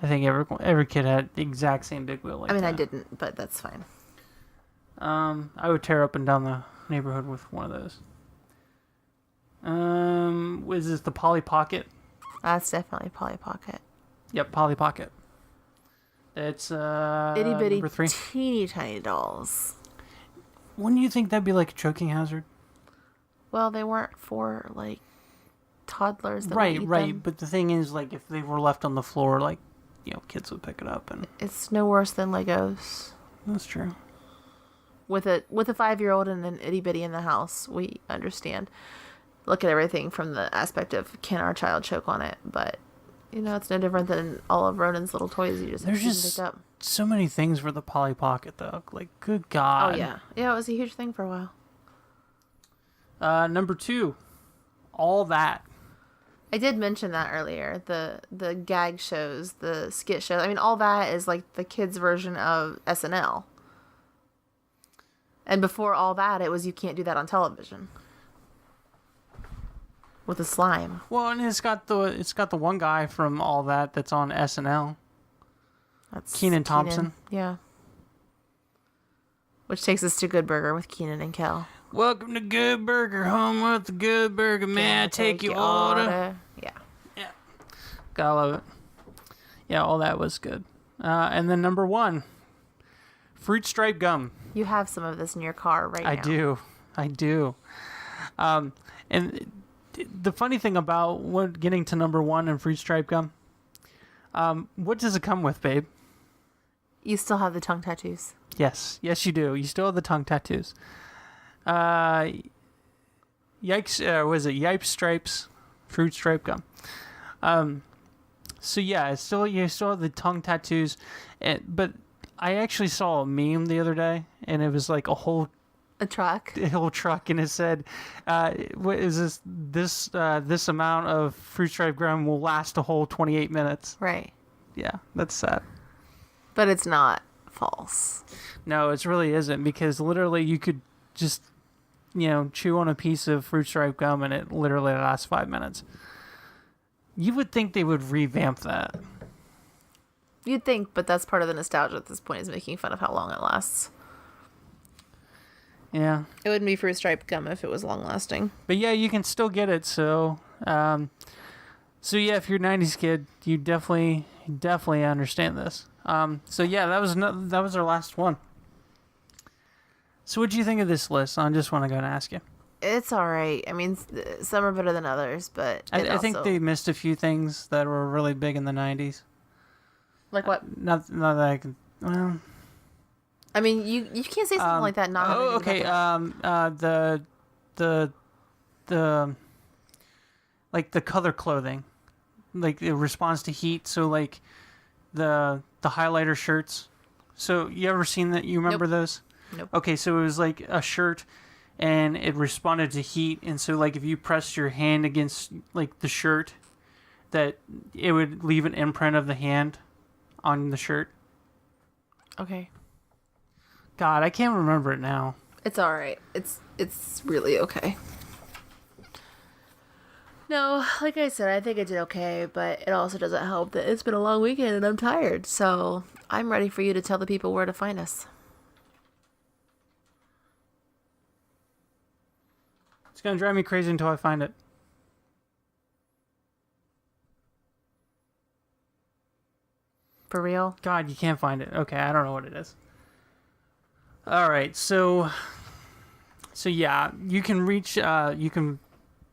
I think every kid had the exact same big wheel like that. I didn't, but that's fine. I would tear up and down the neighborhood with one of those. Was this the Polly Pocket? That's definitely Polly Pocket. Yep, Polly Pocket. It's Itty bitty number 3. teeny tiny dolls. Wouldn't you think that'd be like a choking hazard? Well, they weren't for like toddlers that Right, would eat right. them. But the thing is, like, if they were left on the floor, like, kids would pick it up, and It's no worse than Legos. that's true. With a 5-year-old and an itty bitty in the house, we understand. Look at everything from the aspect of can our child choke on it, but it's no different than all of Ronan's little toys you just There's have to just pick up. so many things for the Polly Pocket, though. Like, good God. Oh yeah, it was a huge thing for a while. Number 2, All That. I did mention that earlier. The gag shows, the skit shows. I mean, all that is like the kids' version of SNL. And before all that, it was you can't do that on television with the slime. Well, and it's got the one guy from all that that's on SNL. That's Kenan Thompson. Yeah. Which takes us to Good Burger with Keenan and Kel. Welcome to Good Burger, home with the Good Burger. May I take your order? Yeah. Yeah. Gotta love it. Yeah, all that was good. And then number 1, fruit stripe gum. You have some of this in your car right now. I do. And the funny thing about getting to number 1 in fruit stripe gum, what does it come with, babe? You still have the tongue tattoos. Yes, you do. You still have the tongue tattoos. Yikes! Was it Yipes Stripes, fruit stripe gum? So yeah, you still have the tongue tattoos, but I actually saw a meme the other day, and it was like a whole truck, and it said, "What is this? This amount of fruit stripe gum will last a whole 28 minutes." Right. Yeah, that's sad. But it's not false. No, it really isn't, because literally you could just, chew on a piece of fruit stripe gum and it literally lasts 5 minutes. You would think they would revamp that. You'd think, but that's part of the nostalgia at this point, is making fun of how long it lasts. Yeah. It wouldn't be fruit stripe gum if it was long lasting. But yeah, you can still get it, so yeah, if you're a 90s kid, you definitely understand this. So yeah, that was our last one. So what do you think of this list? I just want to go and ask you. It's all right. I mean, some are better than others, but I think they missed a few things that were really big in the 90s. Like what? Not that I can. Well, I mean, you can't say something like that. Not okay. The like the color clothing, like it responds to heat. So like the highlighter shirts. So you ever seen that? You remember those? Nope. Okay, so it was like a shirt, and it responded to heat, and so like if you pressed your hand against like the shirt, that it would leave an imprint of the hand on the shirt. Okay. God, I can't remember it now. It's all right. It's really okay. No, like I said, I think it did okay, but it also doesn't help that it's been a long weekend and I'm tired. So I'm ready for you to tell the people where to find us. It's gonna drive me crazy until I find it. For real? God, you can't find it. Okay, I don't know what it is. All right, so yeah, you can you can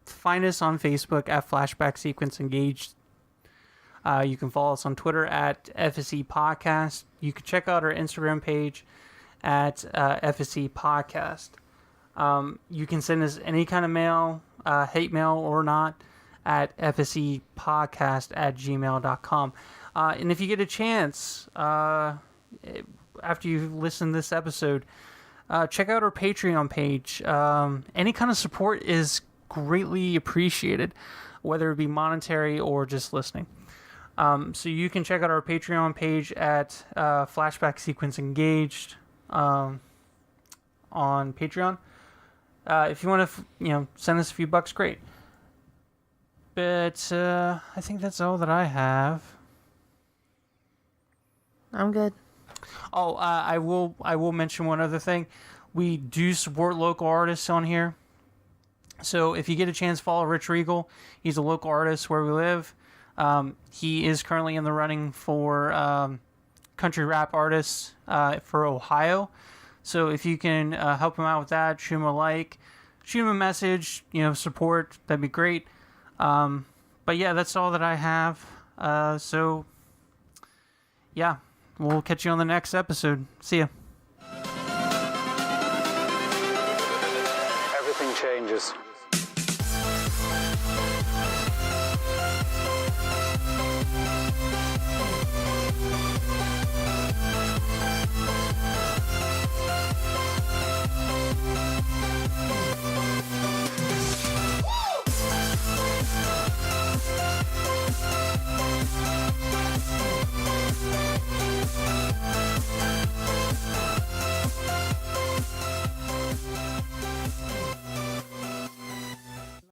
find us on Facebook at Flashback Sequence Engaged. You can follow us on Twitter at FSE Podcast. You can check out our Instagram page at FSE Podcast. You can send us any kind of mail, hate mail or not, at fsepodcast@gmail.com. And if you get a chance, after you listen to this episode, check out our Patreon page. Any kind of support is greatly appreciated, whether it be monetary or just listening. So you can check out our Patreon page at Flashback Sequence Engaged on Patreon. If you want to, send us a few bucks, great. But I think that's all that I have. I'm good. Oh, I will mention one other thing. We do support local artists on here. So if you get a chance, follow Rich Regal. He's a local artist where we live. He is currently in the running for country rap artists for Ohio. So if you can help him out with that, shoot him a like, shoot him a message, support, that'd be great. But yeah, that's all that I have. So yeah, we'll catch you on the next episode. See ya. Everything changes.